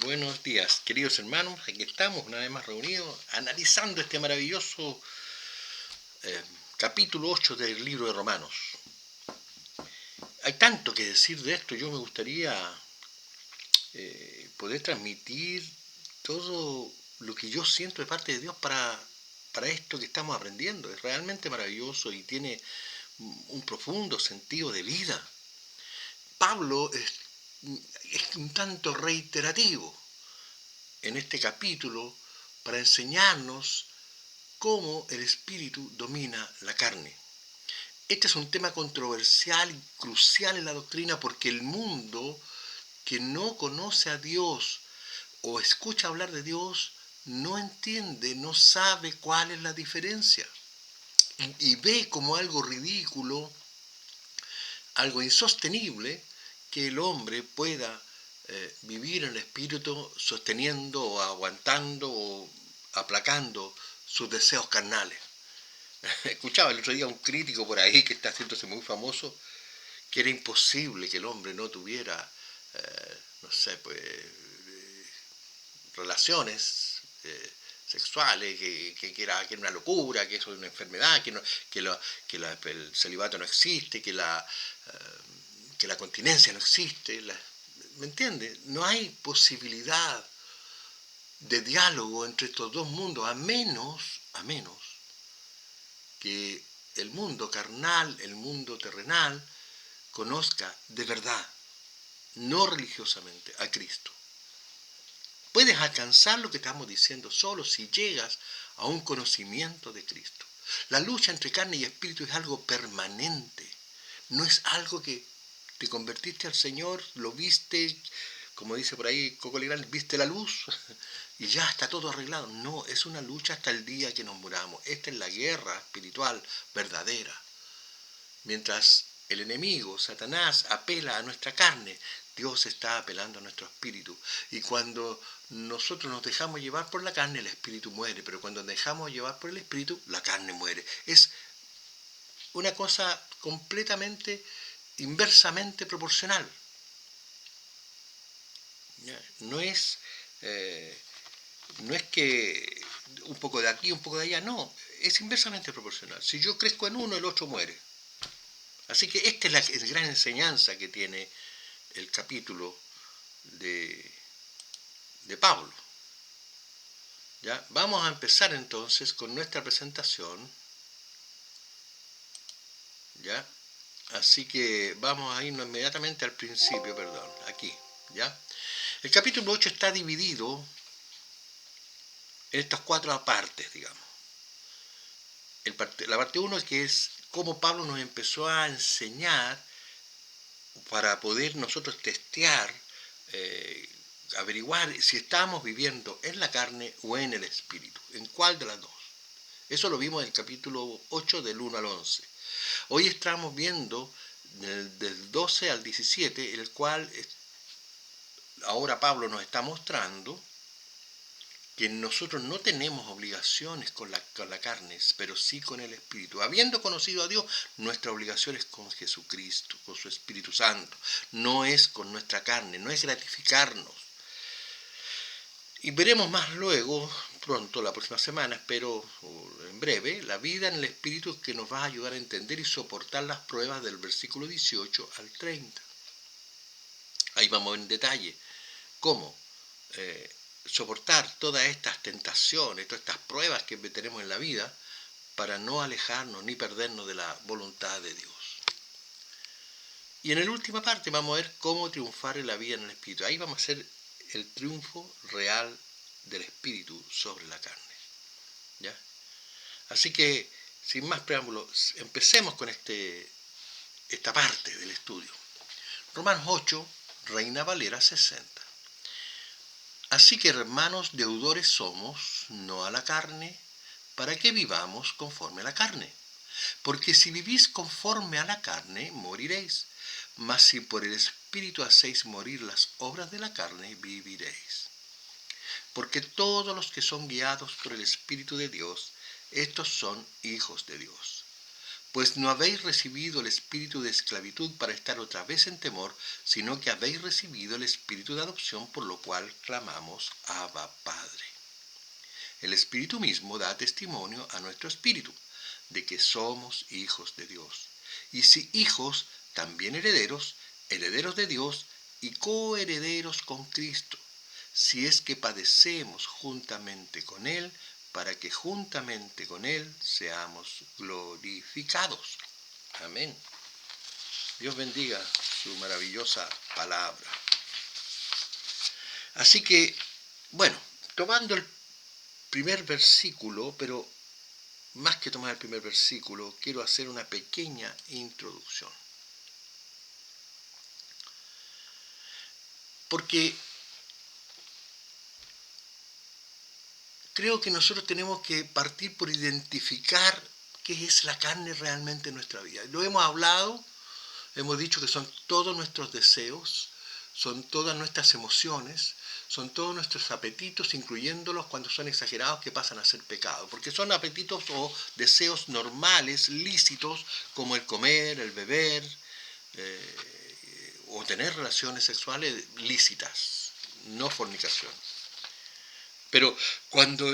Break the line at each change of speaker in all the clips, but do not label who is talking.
Buenos días, queridos hermanos. Aquí estamos una vez más reunidos analizando este maravilloso eh, capítulo 8 del libro de Romanos. Hay tanto que decir de esto. Yo me gustaría poder transmitir todo lo que yo siento de parte de Dios para esto que estamos aprendiendo. Es realmente maravilloso y tiene un profundo sentido de vida. Pablo es un tanto reiterativo en este capítulo para enseñarnos cómo el espíritu domina la carne. Este es un tema controversial y crucial en la doctrina porque el mundo que no conoce a Dios o escucha hablar de Dios no entiende, no sabe cuál es la diferencia y ve como algo ridículo, algo insostenible que el hombre pueda vivir en el espíritu sosteniendo o aguantando o aplacando sus deseos carnales. Escuchaba el otro día un crítico por ahí que está haciéndose muy famoso, que era imposible que el hombre no tuviera, no sé, pues, relaciones sexuales, que era una locura, que eso es una enfermedad, el celibato no existe, que la continencia no existe. ¿Me entiende? No hay posibilidad de diálogo entre estos dos mundos, a menos que el mundo carnal, el mundo terrenal, conozca de verdad, no religiosamente, a Cristo. Puedes alcanzar lo que estamos diciendo solo si llegas a un conocimiento de Cristo. La lucha entre carne y espíritu es algo permanente, no es algo que te convertiste al Señor, lo viste, como dice por ahí Coco Legrand, viste la luz y ya está todo arreglado. No, es una lucha hasta el día que nos muramos. Esta es la guerra espiritual verdadera. Mientras el enemigo, Satanás, apela a nuestra carne, Dios está apelando a nuestro espíritu. Y cuando nosotros nos dejamos llevar por la carne, el espíritu muere. Pero cuando nos dejamos llevar por el espíritu, la carne muere. Es una cosa completamente, inversamente proporcional. No es, eh, no es que un poco de aquí, un poco de allá, no. Es inversamente proporcional. Si yo crezco en uno, el otro muere. Así que esta es la gran enseñanza que tiene el capítulo de, de Pablo. ¿Ya? Vamos a empezar entonces con nuestra presentación. ¿Ya? Así que vamos a irnos inmediatamente al principio, perdón, aquí. ¿Ya? El capítulo 8 está dividido en estas cuatro partes, digamos. La parte 1 que es cómo Pablo nos empezó a enseñar para poder nosotros testear, averiguar si estamos viviendo en la carne o en el espíritu, en cuál de las dos. Eso lo vimos en el capítulo 8 del 1 al 11. Hoy estamos viendo del 12 al 17, el cual ahora Pablo nos está mostrando que nosotros no tenemos obligaciones con la carne, pero sí con el Espíritu. Habiendo conocido a Dios, nuestra obligación es con Jesucristo, con su Espíritu Santo. No es con nuestra carne, no es gratificarnos. Y veremos más luego, pronto, la próxima semana, espero en breve, la vida en el Espíritu que nos va a ayudar a entender y soportar las pruebas del versículo 18 al 30. Ahí vamos en detalle cómo soportar todas estas tentaciones, todas estas pruebas que tenemos en la vida para no alejarnos ni perdernos de la voluntad de Dios. Y en la última parte vamos a ver cómo triunfar en la vida en el Espíritu. Ahí vamos a hacer el triunfo real del Espíritu sobre la carne. ¿Ya? Así que, sin más preámbulos, empecemos con esta parte del estudio. Romanos 8, Reina Valera 60. Así que, hermanos, deudores somos, no a la carne, para que vivamos conforme a la carne. Porque si vivís conforme a la carne, moriréis. Mas si por el Espíritu hacéis morir las obras de la carne, viviréis. Porque todos los que son guiados por el Espíritu de Dios, estos son hijos de Dios. Pues no habéis recibido el espíritu de esclavitud para estar otra vez en temor, sino que habéis recibido el espíritu de adopción, por lo cual clamamos Abba Padre. El espíritu mismo da testimonio a nuestro espíritu de que somos hijos de Dios. Y si hijos, también herederos, herederos de Dios y coherederos con Cristo, si es que padecemos juntamente con Él, para que juntamente con Él seamos glorificados. Amén. Dios bendiga su maravillosa palabra. Así que, bueno, tomando el primer versículo, pero más que tomar el primer versículo, quiero hacer una pequeña introducción. Porque creo que nosotros tenemos que partir por identificar qué es la carne realmente en nuestra vida. Lo hemos hablado, hemos dicho que son todos nuestros deseos, son todas nuestras emociones, son todos nuestros apetitos, incluyéndolos cuando son exagerados que pasan a ser pecado, porque son apetitos o deseos normales, lícitos, como el comer, el beber, o tener relaciones sexuales lícitas, no fornicación. Pero cuando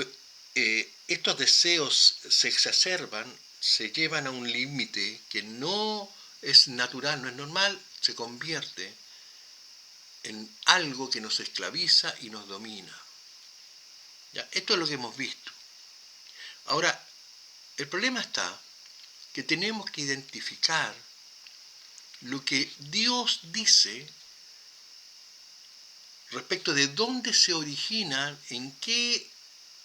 estos deseos se exacerban, se llevan a un límite que no es natural, no es normal, se convierte en algo que nos esclaviza y nos domina. ¿Ya? Esto es lo que hemos visto. Ahora, el problema está que tenemos que identificar lo que Dios dice respecto de dónde se origina, en qué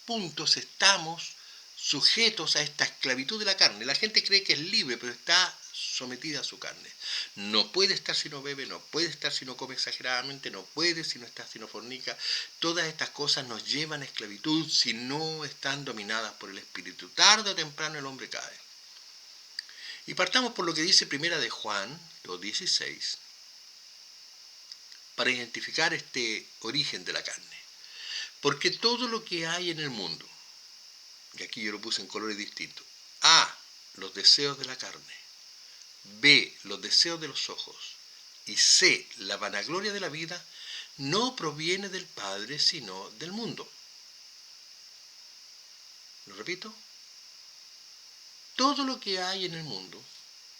puntos estamos sujetos a esta esclavitud de la carne. La gente cree que es libre, pero está sometida a su carne. No puede estar si no bebe, no puede estar si no come exageradamente, no puede si no está si no fornica. Todas estas cosas nos llevan a esclavitud si no están dominadas por el Espíritu. Tarde o temprano el hombre cae. Y partamos por lo que dice Primera de Juan 2:16, para identificar este origen de la carne. Porque todo lo que hay en el mundo, y aquí yo lo puse en colores distintos, A, los deseos de la carne, B, los deseos de los ojos, y C, la vanagloria de la vida, no proviene del Padre, sino del mundo. ¿Lo repito? Todo lo que hay en el mundo,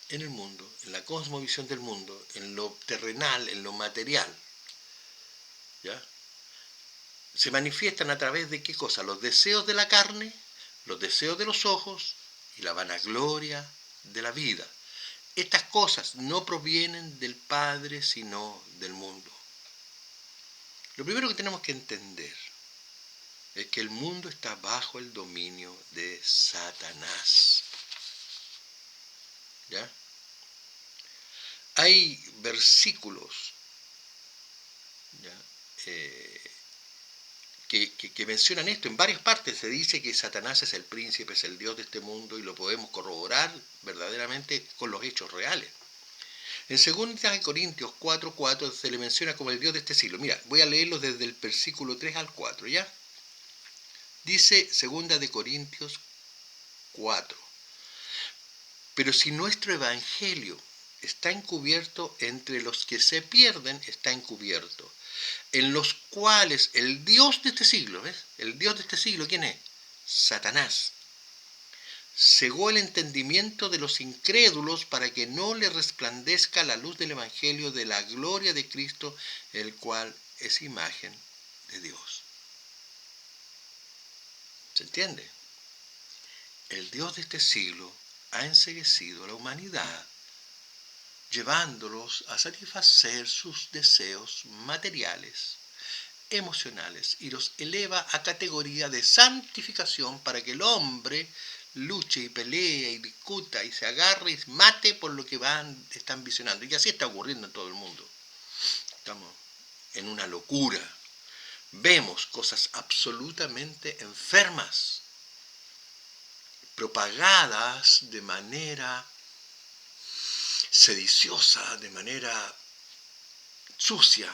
en la cosmovisión del mundo, en lo terrenal, en lo material, ¿ya? Se manifiestan a través de qué cosa? Los deseos de la carne, los deseos de los ojos y la vanagloria de la vida. Estas cosas no provienen del Padre, sino del mundo. Lo primero que tenemos que entender es que el mundo está bajo el dominio de Satanás. ¿Ya? Hay versículos, ¿ya? Que mencionan esto en varias partes. Se dice que Satanás es el príncipe, es el Dios de este mundo, y lo podemos corroborar verdaderamente con los hechos reales. En 2 Corintios 4:4 se le menciona como el Dios de este siglo. Mira, voy a leerlo desde el versículo 3 al 4, ¿ya? Dice 2 Corintios 4: pero si nuestro evangelio está encubierto, entre los que se pierden está encubierto, en los cuales el Dios de este siglo, ¿ves? El Dios de este siglo, ¿quién es? Satanás. Cegó el entendimiento de los incrédulos para que no le resplandezca la luz del evangelio de la gloria de Cristo, el cual es imagen de Dios. ¿Se entiende? El Dios de este siglo ha enceguecido a la humanidad, llevándolos a satisfacer sus deseos materiales, emocionales, y los eleva a categoría de santificación para que el hombre luche y pelee y discuta y se agarre y mate por lo que están visionando. Y así está ocurriendo en todo el mundo. Estamos en una locura. Vemos cosas absolutamente enfermas, propagadas de manera sediciosa, de manera sucia,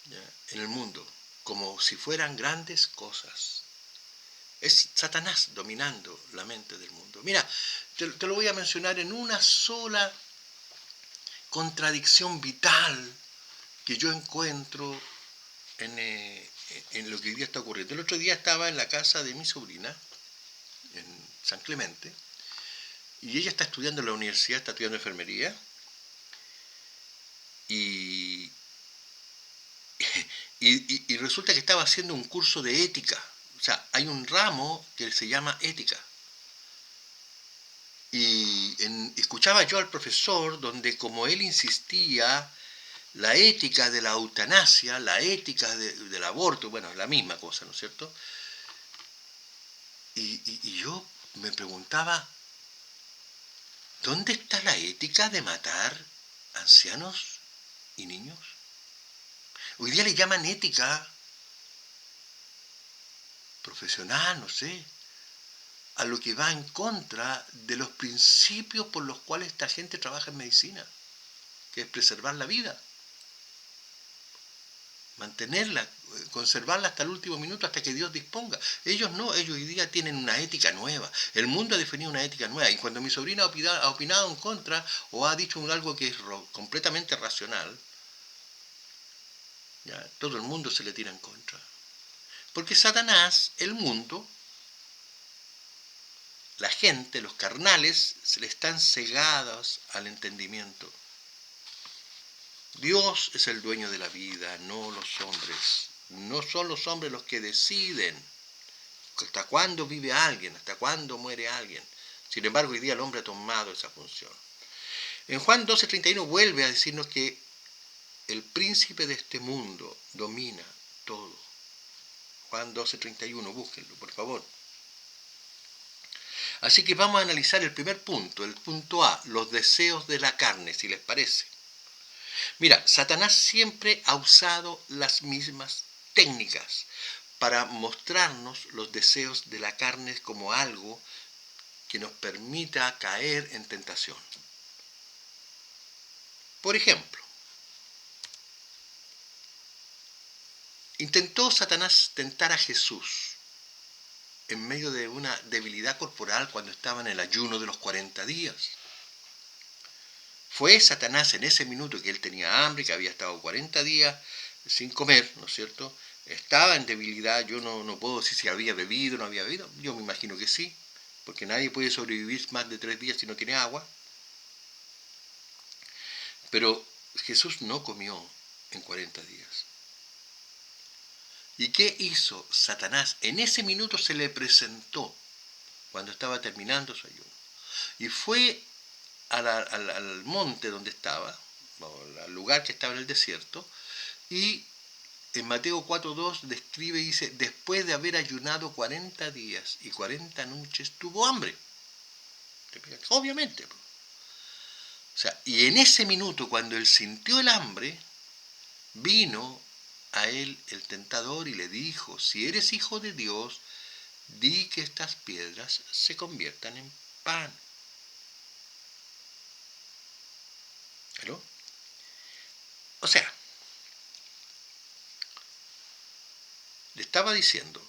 ¿ya? En el mundo, como si fueran grandes cosas. Es Satanás dominando la mente del mundo. Mira, te lo voy a mencionar en una sola contradicción vital que yo encuentro en lo que hoy día está ocurriendo. El otro día estaba en la casa de mi sobrina, en San Clemente, y ella está estudiando en la universidad, está estudiando enfermería, y, y resulta que estaba haciendo un curso de ética. O sea, hay un ramo que se llama ética. Y escuchaba yo al profesor donde, como él insistía, la ética de la eutanasia, la ética del aborto, bueno, es la misma cosa, ¿no es cierto? Y yo me preguntaba, ¿dónde está la ética de matar ancianos y niños? Hoy día le llaman ética profesional, no sé, a lo que va en contra de los principios por los cuales esta gente trabaja en medicina, que es preservar la vida, mantenerla, conservarla hasta el último minuto, hasta que Dios disponga. Ellos no, ellos hoy día tienen una ética nueva. El mundo ha definido una ética nueva, y cuando mi sobrina ha opinado en contra o ha dicho algo que es completamente racional, ya, todo el mundo se le tira en contra. Porque Satanás, el mundo, la gente, los carnales, se le están cegados al entendimiento. Dios es el dueño de la vida, no los hombres. No son los hombres los que deciden hasta cuándo vive alguien, hasta cuándo muere alguien. Sin embargo, hoy día el hombre ha tomado esa función. En Juan 12:31 vuelve a decirnos que el príncipe de este mundo domina todo. Juan 12:31, búsquenlo, por favor. Así que vamos a analizar el primer punto, el punto A, los deseos de la carne, si les parece. Mira, Satanás siempre ha usado las mismas técnicas para mostrarnos los deseos de la carne como algo que nos permita caer en tentación. Por ejemplo, intentó Satanás tentar a Jesús en medio de una debilidad corporal cuando estaba en el ayuno de los 40 días. Fue Satanás en ese minuto que él tenía hambre, que había estado 40 días sin comer, ¿no es cierto? Estaba en debilidad, yo no puedo decir si había bebido o no había bebido, yo me imagino que sí, porque nadie puede sobrevivir más de 3 días si no tiene agua. Pero Jesús no comió en 40 días. ¿Y qué hizo Satanás? En ese minuto se le presentó, cuando estaba terminando su ayuno, y fue al monte donde estaba, al lugar que estaba en el desierto, y en Mateo 4:2 describe y dice, después de haber ayunado 40 días y 40 noches, tuvo hambre. Obviamente. O sea, y en ese minuto, cuando él sintió el hambre, vino a él el tentador y le dijo, si eres hijo de Dios, di que estas piedras se conviertan en pan. ¿Aló? O sea, le estaba diciendo,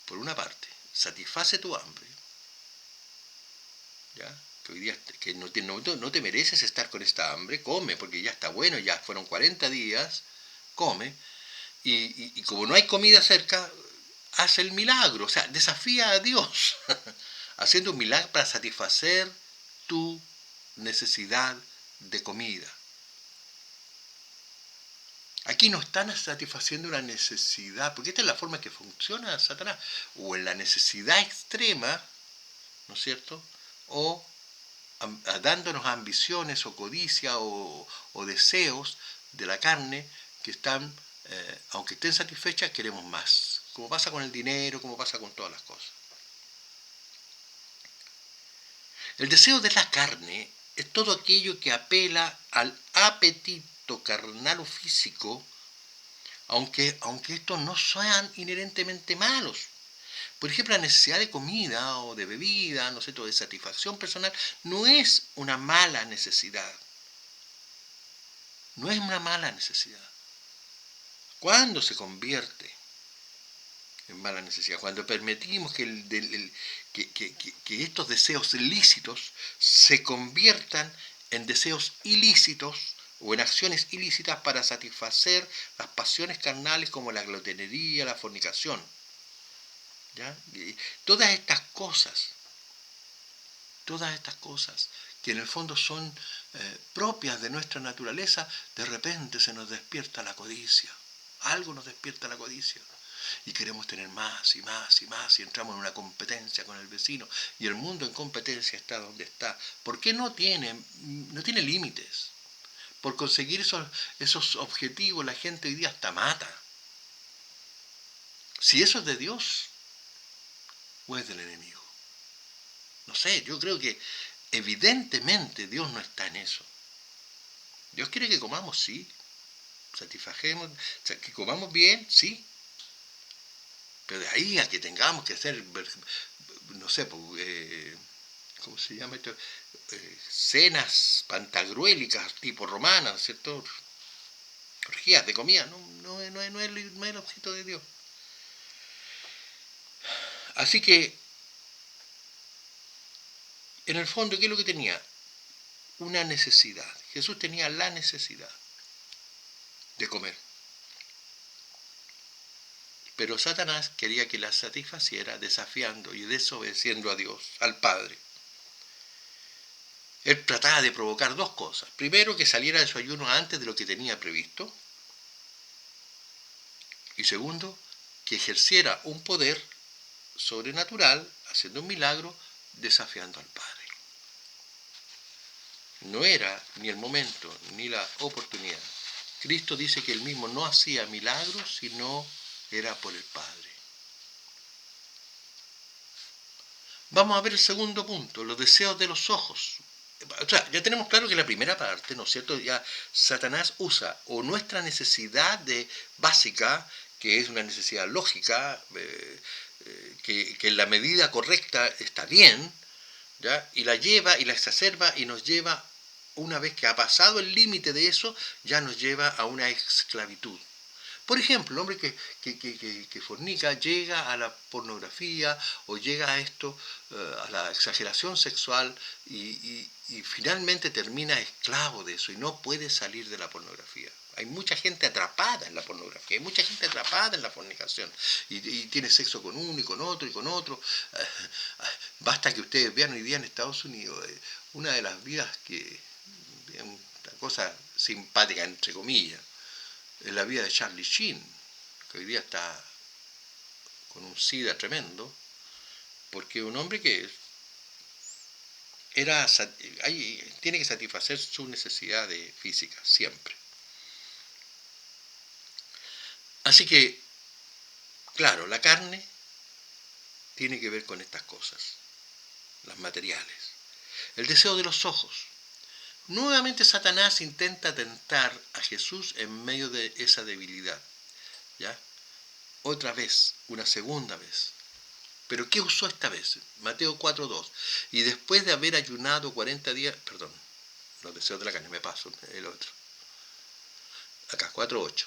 por una parte, satisface tu hambre, ¿ya? Que hoy día que no te mereces estar con esta hambre, come, porque ya está bueno, ya fueron 40 días, come, y como no hay comida cerca, hace el milagro, o sea, desafía a Dios, haciendo un milagro para satisfacer tu necesidad de comida. Aquí no están satisfaciendo una necesidad, porque esta es la forma en que funciona Satanás, o en la necesidad extrema, ¿no es cierto?, o dándonos ambiciones o codicia o deseos de la carne que están, aunque estén satisfechas, queremos más, como pasa con el dinero, como pasa con todas las cosas. El deseo de la carne es todo aquello que apela al apetito carnal o físico, aunque estos no sean inherentemente malos. Por ejemplo, la necesidad de comida o de bebida, no sé, de satisfacción personal, no es una mala necesidad. No es una mala necesidad. ¿Cuándo se convierte en mala necesidad. Cuando permitimos que estos deseos lícitos se conviertan en deseos ilícitos o en acciones ilícitas para satisfacer las pasiones carnales como la glotonería, la fornicación. ¿Ya? Y todas estas cosas que en el fondo son propias de nuestra naturaleza, de repente se nos despierta la codicia. Algo nos despierta la codicia. Y queremos tener más y más y más y entramos en una competencia con el vecino. Y el mundo en competencia está donde está. ¿Por qué no tiene límites? Por conseguir esos objetivos la gente hoy día hasta mata. Si eso es de Dios o es del enemigo. No sé, yo creo que evidentemente Dios no está en eso. Dios quiere que comamos, sí. Satisfagemos, que comamos bien, sí. Pero de ahí a que tengamos que hacer, no sé, ¿cómo se llama esto? Cenas pantagruélicas tipo romanas, ¿cierto? Orgías de comida, no es el objeto de Dios. Así que, en el fondo, ¿qué es lo que tenía? Una necesidad. Jesús tenía la necesidad de comer. Pero Satanás quería que la satisfaciera desafiando y desobedeciendo a Dios, al Padre. Él trataba de provocar dos cosas. Primero, que saliera de su ayuno antes de lo que tenía previsto. Y segundo, que ejerciera un poder sobrenatural, haciendo un milagro, desafiando al Padre. No era ni el momento ni la oportunidad. Cristo dice que él mismo no hacía milagros, sino era por el Padre. Vamos a ver el segundo punto, los deseos de los ojos. O sea, ya tenemos claro que la primera parte, ¿no es cierto? Ya Satanás usa o nuestra necesidad básica, que es una necesidad lógica, que en la medida correcta está bien, ¿ya? Y la lleva y la exacerba y nos lleva, una vez que ha pasado el límite de eso, ya nos lleva a una esclavitud. Por ejemplo, el hombre que fornica llega a la pornografía o llega a esto, a la exageración sexual y finalmente termina esclavo de eso y no puede salir de la pornografía. Hay mucha gente atrapada en la pornografía, hay mucha gente atrapada en la fornicación y tiene sexo con uno y con otro y con otro. Basta que ustedes vean hoy día en Estados Unidos una de las vidas que es una cosa simpática entre comillas. Es la vida de Charlie Sheen, que hoy día está con un SIDA tremendo, porque un hombre que tiene que satisfacer sus necesidades físicas, siempre. Así que, claro, la carne tiene que ver con estas cosas, las materiales. El deseo de los ojos. Nuevamente Satanás intenta tentar a Jesús en medio de esa debilidad, ¿ya? Otra vez, una segunda vez. ¿Pero qué usó esta vez? Mateo 4.2. Y después de haber ayunado 40 días, perdón, los deseos de la carne, me paso el otro. Acá, 4.8.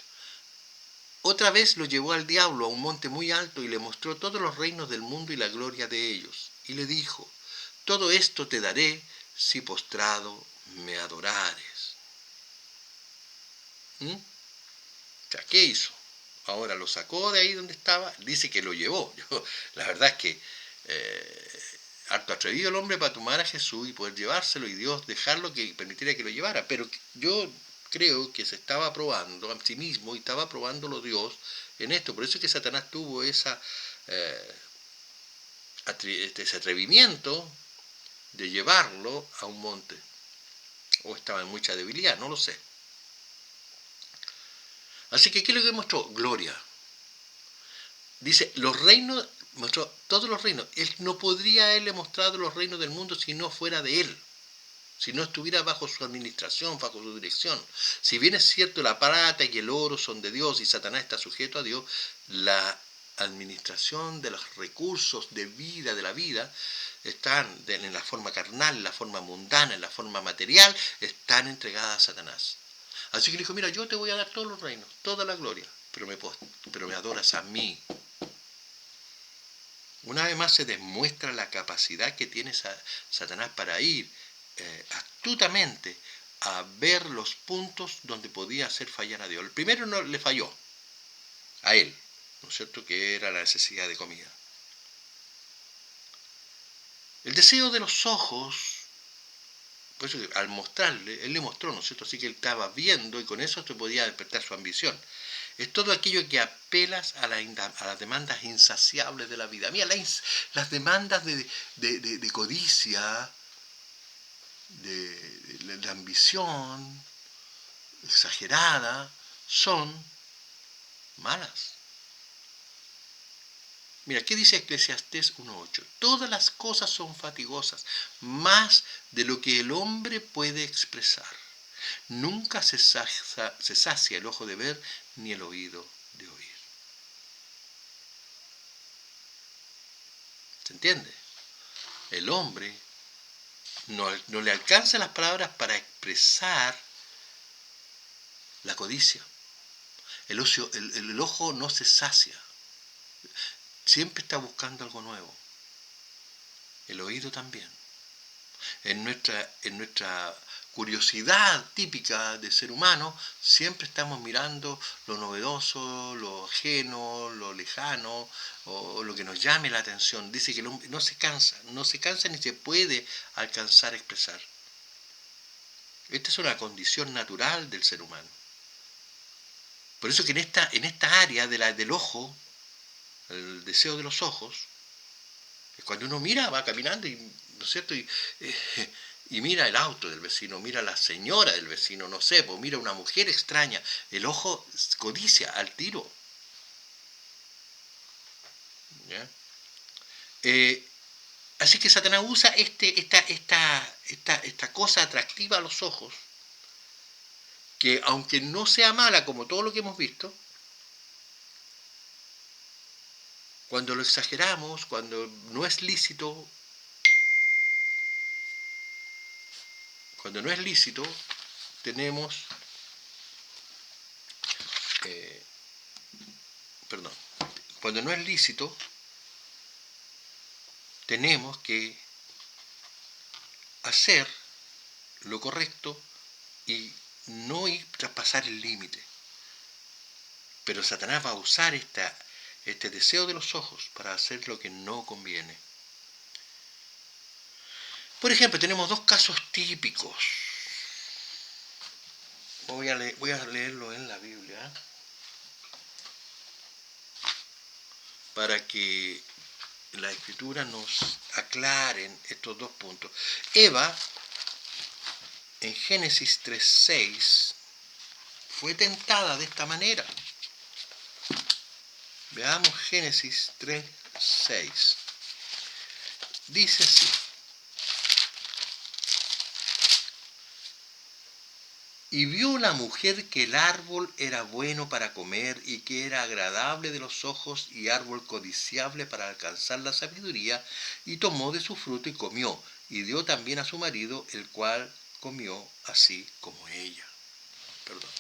Otra vez lo llevó al diablo a un monte muy alto y le mostró todos los reinos del mundo y la gloria de ellos. Y le dijo, todo esto te daré si postrado me adorares. O sea, ¿qué hizo? Ahora lo sacó de ahí donde estaba, dice que lo llevó. La verdad es que harto atrevido el hombre para tomar a Jesús y poder llevárselo y Dios dejarlo que permitiera que lo llevara. Pero yo creo que se estaba probando a sí mismo y estaba probándolo Dios en esto. Por eso es que Satanás tuvo ese atrevimiento de llevarlo a un monte. O estaba en mucha debilidad, no lo sé. Así que, ¿qué es lo que mostró? Gloria. Dice, los reinos, mostró todos los reinos. Él no podría haberle mostrado los reinos del mundo si no fuera de él. Si no estuviera bajo su administración, bajo su dirección. Si bien es cierto, la plata y el oro son de Dios y Satanás está sujeto a Dios, la administración de los recursos de vida, de la vida, están en la forma carnal, en la forma mundana, en la forma material, están entregadas a Satanás. Así que le dijo, mira, yo te voy a dar todos los reinos, toda la gloria, pero me adoras a mí. Una vez más se demuestra la capacidad que tiene Satanás para ir astutamente a ver los puntos donde podía hacer fallar a Dios. El primero no le falló a él, ¿no es cierto?, que era la necesidad de comida. El deseo de los ojos, por eso al mostrarle, él le mostró, ¿no es cierto?, así que él estaba viendo y con eso se podía despertar su ambición. Es todo aquello que apelas a las demandas insaciables de la vida. Mira, las demandas de codicia, de ambición exagerada, son malas. Mira, ¿qué dice Eclesiastés 1.8? Todas las cosas son fatigosas, más de lo que el hombre puede expresar. Nunca se sacia el ojo de ver, ni el oído de oír. ¿Se entiende? El hombre no le alcanza las palabras para expresar la codicia. El ojo no se sacia. Siempre está buscando algo nuevo. El oído también. En nuestra curiosidad típica de ser humano, siempre estamos mirando lo novedoso, lo ajeno, lo lejano, o lo que nos llame la atención. Dice que el hombre no se cansa ni se puede alcanzar a expresar. Esta es una condición natural del ser humano. Por eso que en esta área del ojo, el deseo de los ojos, es cuando uno mira, va caminando, ¿no es cierto? Y mira el auto del vecino, mira la señora del vecino, no sé, pues mira una mujer extraña, el ojo codicia al tiro. ¿Ya? Así que Satanás usa esta cosa atractiva a los ojos, que aunque no sea mala como todo lo que hemos visto, cuando lo exageramos, cuando no es lícito, tenemos, cuando no es lícito, tenemos que hacer lo correcto y no ir traspasar el límite. Pero Satanás va a usar este deseo de los ojos para hacer lo que no conviene. Por ejemplo, tenemos dos casos típicos. Voy a leerlo en la Biblia para que la Escritura nos aclaren estos dos puntos. Eva, en Génesis 3.6, fue tentada de esta manera. Veamos Génesis 3.6. Dice así: y vio la mujer que el árbol era bueno para comer y que era agradable de los ojos y árbol codiciable para alcanzar la sabiduría, y tomó de su fruto y comió, y dio también a su marido, el cual comió así como ella. Perdón,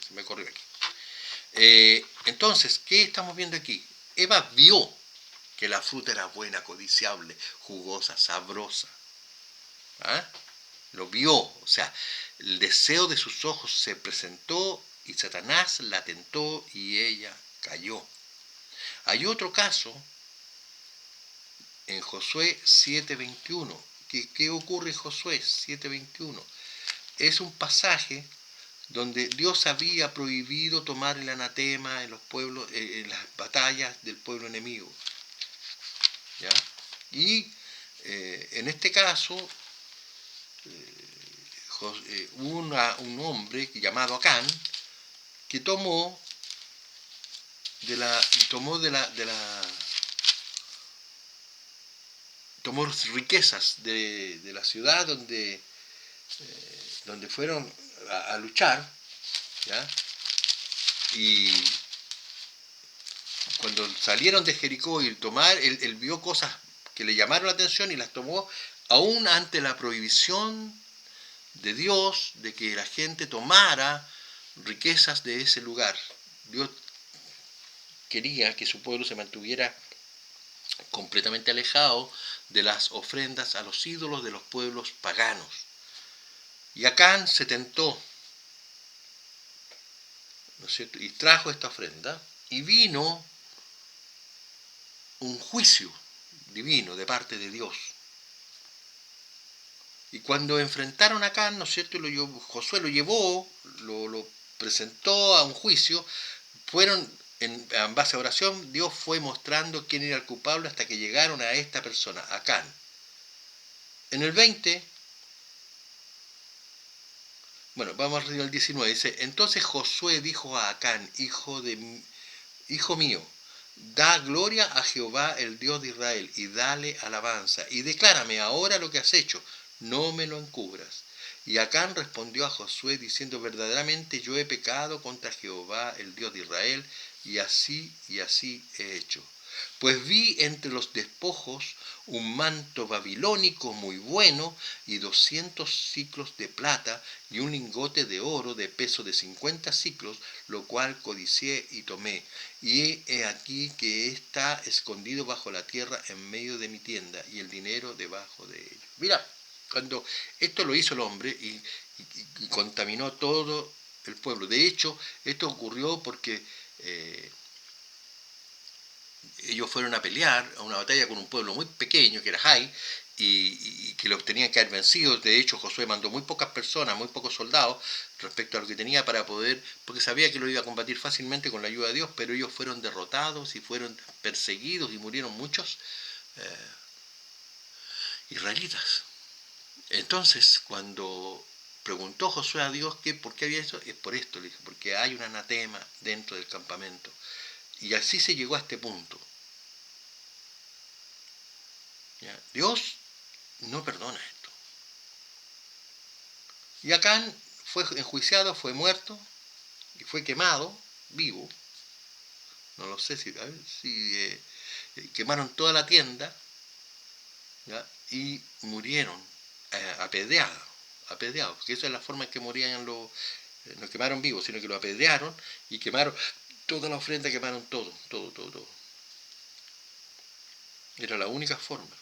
se me corrió aquí. Entonces, ¿qué estamos viendo aquí? Eva vio que la fruta era buena, codiciable, jugosa, sabrosa. ¿Ah? Lo vio, o sea, el deseo de sus ojos se presentó y Satanás la tentó y ella cayó. Hay otro caso en Josué 7.21. ¿Qué ocurre en Josué 7.21? Es un pasaje donde Dios había prohibido tomar el anatema en los pueblos, en las batallas del pueblo enemigo. ¿Ya? Y en este caso un hombre llamado Acán que tomó riquezas de la ciudad donde fueron a luchar, ¿ya? Y cuando salieron de Jericó y él vio cosas que le llamaron la atención y las tomó aún ante la prohibición de Dios de que la gente tomara riquezas de ese lugar. Dios quería que su pueblo se mantuviera completamente alejado de las ofrendas a los ídolos de los pueblos paganos. Y Acán se tentó, ¿no es cierto?, y trajo esta ofrenda, y vino un juicio divino de parte de Dios. Y cuando enfrentaron a Acán, ¿no es cierto?, Josué lo llevó, lo presentó a un juicio, en base a oración, Dios fue mostrando quién era el culpable hasta que llegaron a esta persona, Acán. En el 20, bueno, vamos a al 19, dice, entonces Josué dijo a Acán, hijo mío, da gloria a Jehová, el Dios de Israel, y dale alabanza, y declárame ahora lo que has hecho, no me lo encubras. Y Acán respondió a Josué diciendo, verdaderamente yo he pecado contra Jehová, el Dios de Israel, y así he hecho. Pues vi entre los despojos un manto babilónico muy bueno y 200 siclos de plata y un lingote de oro de peso de 50 siclos, lo cual codicié y tomé. Y he aquí que está escondido bajo la tierra en medio de mi tienda y el dinero debajo de ello. Mira, cuando esto lo hizo el hombre y contaminó todo el pueblo. De hecho, esto ocurrió porque ellos fueron a pelear a una batalla con un pueblo muy pequeño, que era Jai, y que los tenían que haber vencido. De hecho, Josué mandó muy pocas personas, muy pocos soldados respecto a lo que tenía para poder, porque sabía que lo iba a combatir fácilmente con la ayuda de Dios, pero ellos fueron derrotados y fueron perseguidos y murieron muchos israelitas. Entonces, cuando preguntó Josué a Dios por qué había eso, es por esto, le dije, porque hay un anatema dentro del campamento. Y así se llegó a este punto. ¿Ya? Dios no perdona esto. Y Acán fue enjuiciado, fue muerto y fue quemado vivo. No lo sé si quemaron toda la tienda, ¿ya? Y murieron apedreados, porque esa es la forma en que morían no quemaron vivos, sino que lo apedrearon y quemaron toda la ofrenda, quemaron todo. Era la única forma.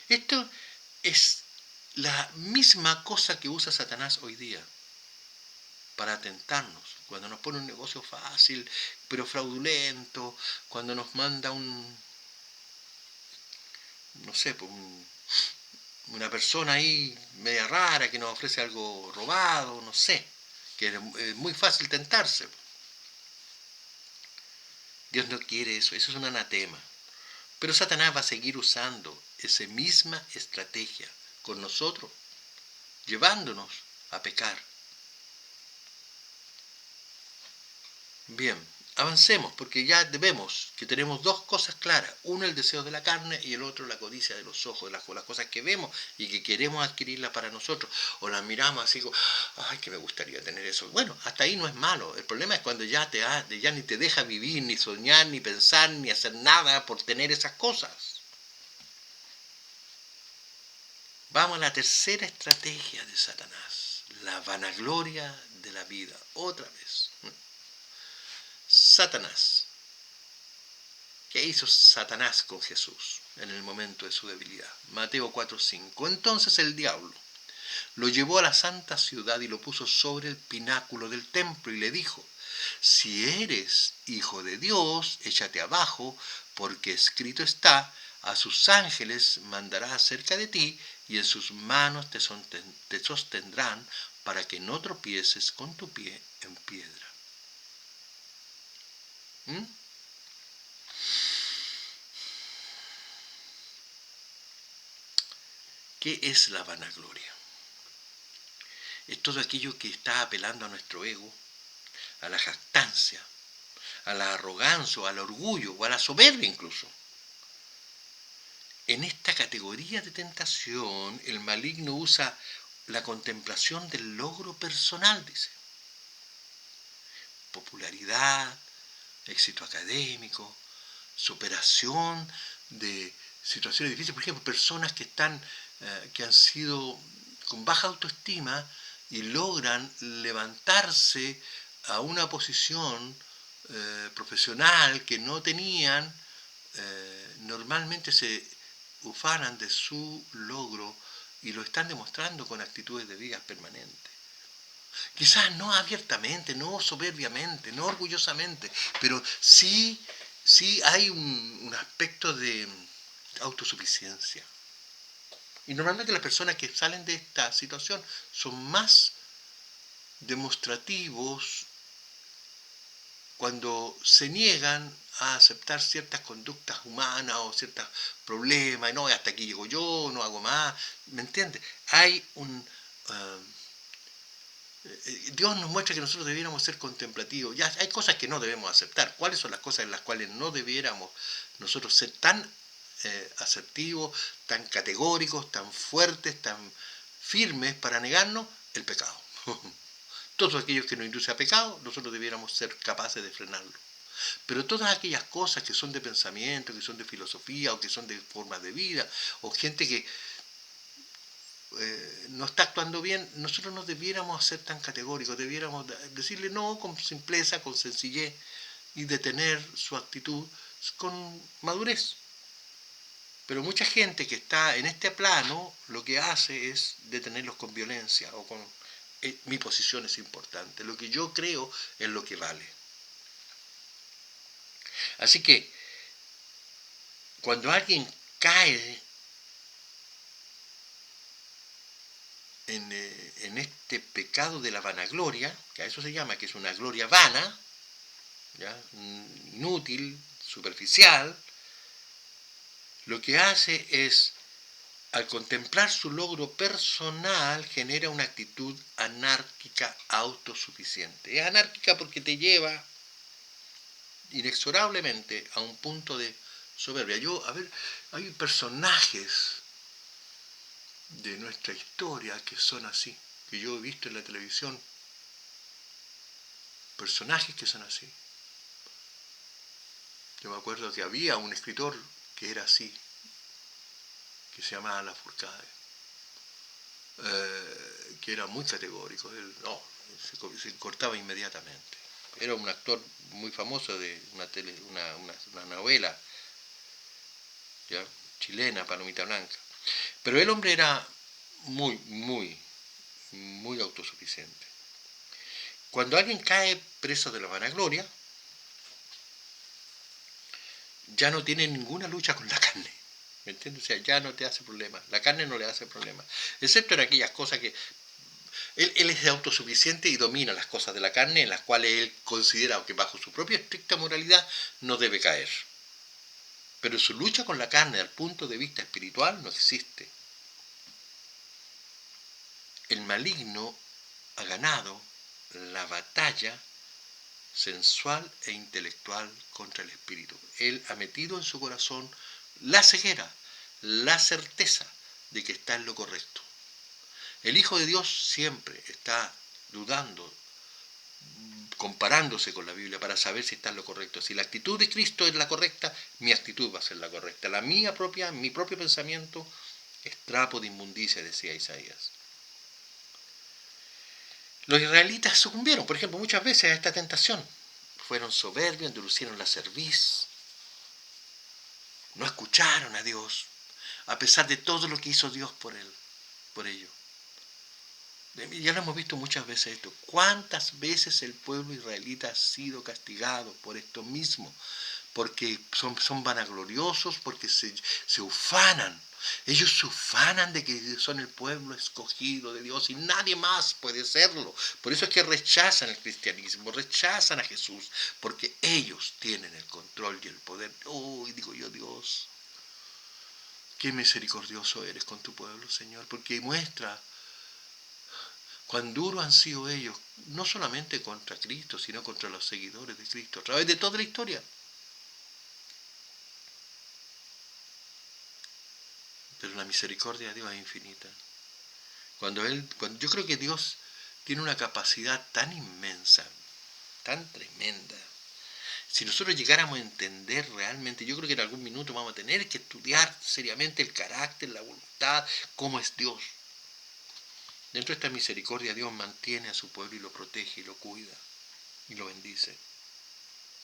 Esto es la misma cosa que usa Satanás hoy día para tentarnos. Cuando nos pone un negocio fácil, pero fraudulento, cuando nos manda una persona ahí media rara que nos ofrece algo robado, no sé, que es muy fácil tentarse. Dios no quiere eso es un anatema. Pero Satanás va a seguir usando esa misma estrategia con nosotros, llevándonos a pecar. Bien, avancemos, porque ya vemos que tenemos dos cosas claras. Uno, el deseo de la carne, y el otro, la codicia de los ojos, las cosas que vemos y que queremos adquirirlas para nosotros. O las miramos así como, ay, que me gustaría tener eso. Bueno, hasta ahí no es malo. El problema es cuando ya ni te deja vivir, ni soñar, ni pensar, ni hacer nada por tener esas cosas. Vamos a la tercera estrategia de Satanás, la vanagloria de la vida. Otra vez. Satanás. ¿Qué hizo Satanás con Jesús en el momento de su debilidad? Mateo 4:5. Entonces el diablo lo llevó a la santa ciudad y lo puso sobre el pináculo del templo y le dijo, si eres hijo de Dios, échate abajo, porque escrito está, a sus ángeles mandará acerca de ti y en sus manos te sostendrán para que no tropieces con tu pie en piedra. ¿Mm? ¿Qué es la vanagloria? Es todo aquello que está apelando a nuestro ego, a la jactancia, a la arrogancia, al orgullo o a la soberbia incluso. En esta categoría de tentación, el maligno usa la contemplación del logro personal, dice. Popularidad, éxito académico, superación de situaciones difíciles. Por ejemplo, personas que han sido con baja autoestima y logran levantarse a una posición profesional que no tenían normalmente se ufanan de su logro y lo están demostrando con actitudes de vida permanentes. Quizás no abiertamente, no soberbiamente, no orgullosamente, pero sí hay un aspecto de autosuficiencia. Y normalmente las personas que salen de esta situación son más demostrativos cuando se niegan a aceptar ciertas conductas humanas o ciertos problemas, y no, hasta aquí llego yo, no hago más, ¿me entiendes? Hay un... Dios nos muestra que nosotros debiéramos ser contemplativos. Ya hay cosas que no debemos aceptar. ¿Cuáles son las cosas en las cuales no debiéramos nosotros ser tan asertivos, tan categóricos, tan fuertes, tan firmes para negarnos? El pecado. Todos aquellos que nos inducen a pecado, nosotros debiéramos ser capaces de frenarlo. Pero todas aquellas cosas que son de pensamiento, que son de filosofía, o que son de formas de vida, o gente que no está actuando bien, nosotros no debiéramos ser tan categóricos, debiéramos decirle no con simpleza, con sencillez, y detener su actitud con madurez. Pero mucha gente que está en este plano lo que hace es detenerlos con violencia o con mi posición es importante, lo que yo creo es lo que vale. Así que cuando alguien cae en este pecado de la vanagloria, que a eso se llama, que es una gloria vana, ¿ya? Inútil, superficial, lo que hace es, al contemplar su logro personal, genera una actitud anárquica autosuficiente. Es anárquica porque te lleva inexorablemente a un punto de soberbia. Hay personajes de nuestra historia que son así, que yo he visto en la televisión, personajes que son así. Yo me acuerdo que había un escritor que era así, que se llamaba Lafourcade, que era muy categórico, él se cortaba inmediatamente. Era un actor muy famoso de una novela, ¿ya? Chilena, Palomita Blanca. Pero el hombre era muy, muy, muy autosuficiente. Cuando alguien cae preso de la vanagloria, ya no tiene ninguna lucha con la carne. ¿Me entiendes? O sea, ya no te hace problema. La carne no le hace problema. Excepto en aquellas cosas que él es autosuficiente y domina las cosas de la carne en las cuales él considera que bajo su propia estricta moralidad no debe caer. Pero su lucha con la carne desde el punto de vista espiritual no existe. El maligno ha ganado la batalla sensual e intelectual contra el espíritu. Él ha metido en su corazón la ceguera, la certeza de que está en lo correcto. El Hijo de Dios siempre está dudando, comparándose con la Biblia para saber si está en lo correcto. Si la actitud de Cristo es la correcta, mi actitud va a ser la correcta. Mi propio pensamiento es trapo de inmundicia, decía Isaías. Los israelitas sucumbieron, por ejemplo, muchas veces a esta tentación. Fueron soberbios, endurecieron la cerviz, no escucharon a Dios, a pesar de todo lo que hizo Dios por ellos. Ya lo hemos visto muchas veces esto. ¿Cuántas veces el pueblo israelita ha sido castigado por esto mismo? Porque son vanagloriosos, porque se ufanan. Ellos se ufanan de que son el pueblo escogido de Dios y nadie más puede serlo. Por eso es que rechazan el cristianismo, rechazan a Jesús, porque ellos tienen el control y el poder. Digo yo, Dios, qué misericordioso eres con tu pueblo, Señor, porque muestra cuán duros han sido ellos, no solamente contra Cristo, sino contra los seguidores de Cristo, a través de toda la historia. Pero la misericordia de Dios es infinita. Cuando yo creo que Dios tiene una capacidad tan inmensa, tan tremenda. Si nosotros llegáramos a entender realmente, yo creo que en algún minuto vamos a tener que estudiar seriamente el carácter, la voluntad, cómo es Dios. Dentro de esta misericordia Dios mantiene a su pueblo y lo protege y lo cuida y lo bendice,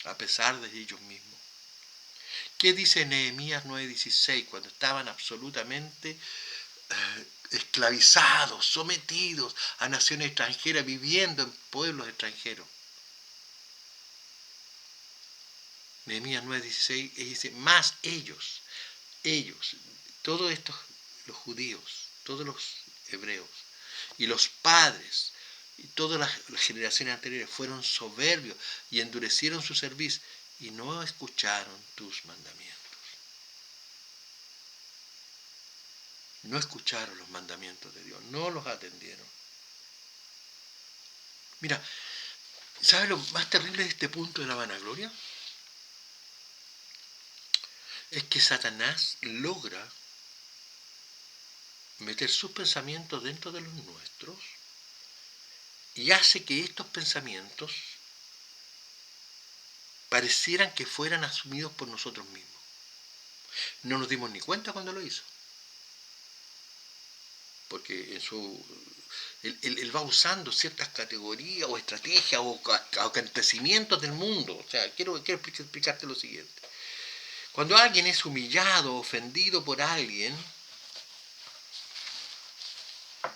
a pesar de ellos mismos. ¿Qué dice Nehemías 9:16 cuando estaban absolutamente esclavizados, sometidos a naciones extranjeras, viviendo en pueblos extranjeros? Nehemías 9:16 dice, más ellos, todos estos, los judíos, todos los hebreos, y los padres, y todas las generaciones anteriores fueron soberbios y endurecieron su cerviz y no escucharon tus mandamientos. No escucharon los mandamientos de Dios, no los atendieron. Mira, ¿sabes lo más terrible de este punto de la vanagloria? Es que Satanás logra meter sus pensamientos dentro de los nuestros y hace que estos pensamientos parecieran que fueran asumidos por nosotros mismos. No nos dimos ni cuenta cuando lo hizo. Porque él va usando ciertas categorías o estrategias o acontecimientos del mundo. O sea, quiero explicarte lo siguiente. Cuando alguien es humillado, ofendido por alguien,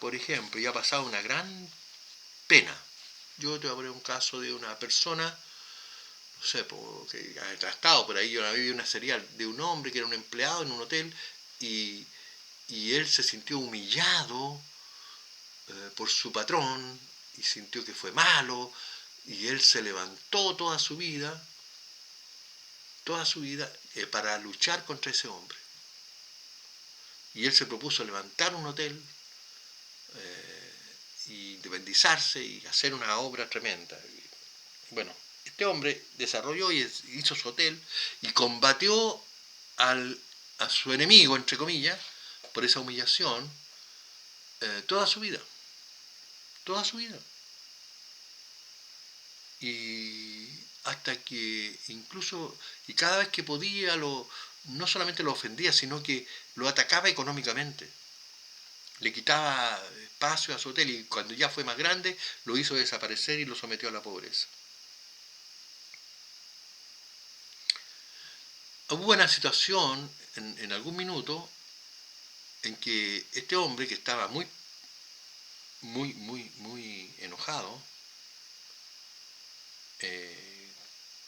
por ejemplo, y ha pasado una gran pena. Yo te voy a poner un caso de una persona, no sé, que ha estado por ahí, yo vi una serial de un hombre que era un empleado en un hotel y él se sintió humillado por su patrón y sintió que fue malo y él se levantó toda su vida para luchar contra ese hombre. Y él se propuso levantar un hotel y independizarse y hacer una obra tremenda. Bueno, este hombre desarrolló y hizo su hotel y combatió a su enemigo, entre comillas, por esa humillación, toda su vida. Toda su vida. Y hasta que incluso, y cada vez que podía, no solamente lo ofendía, sino que lo atacaba económicamente. Le quitaba espacio a su hotel y cuando ya fue más grande, lo hizo desaparecer y lo sometió a la pobreza. Hubo una situación en algún minuto en que este hombre, que estaba muy enojado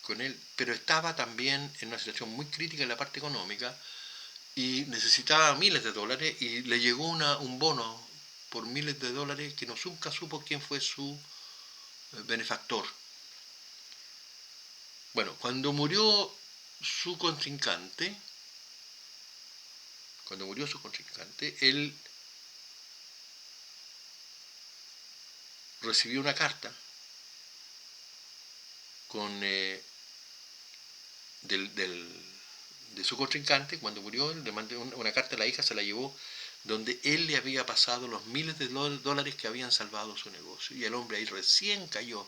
con él, pero estaba también en una situación muy crítica en la parte económica y necesitaba miles de dólares y le llegó un bono por miles de dólares que nunca supo quién fue su benefactor. Bueno, cuando murió su contrincante, él recibió una carta de su contrincante. Cuando murió, él le mandó una carta a la hija, se la llevó, donde él le había pasado los miles de dólares que habían salvado su negocio. Y el hombre ahí recién cayó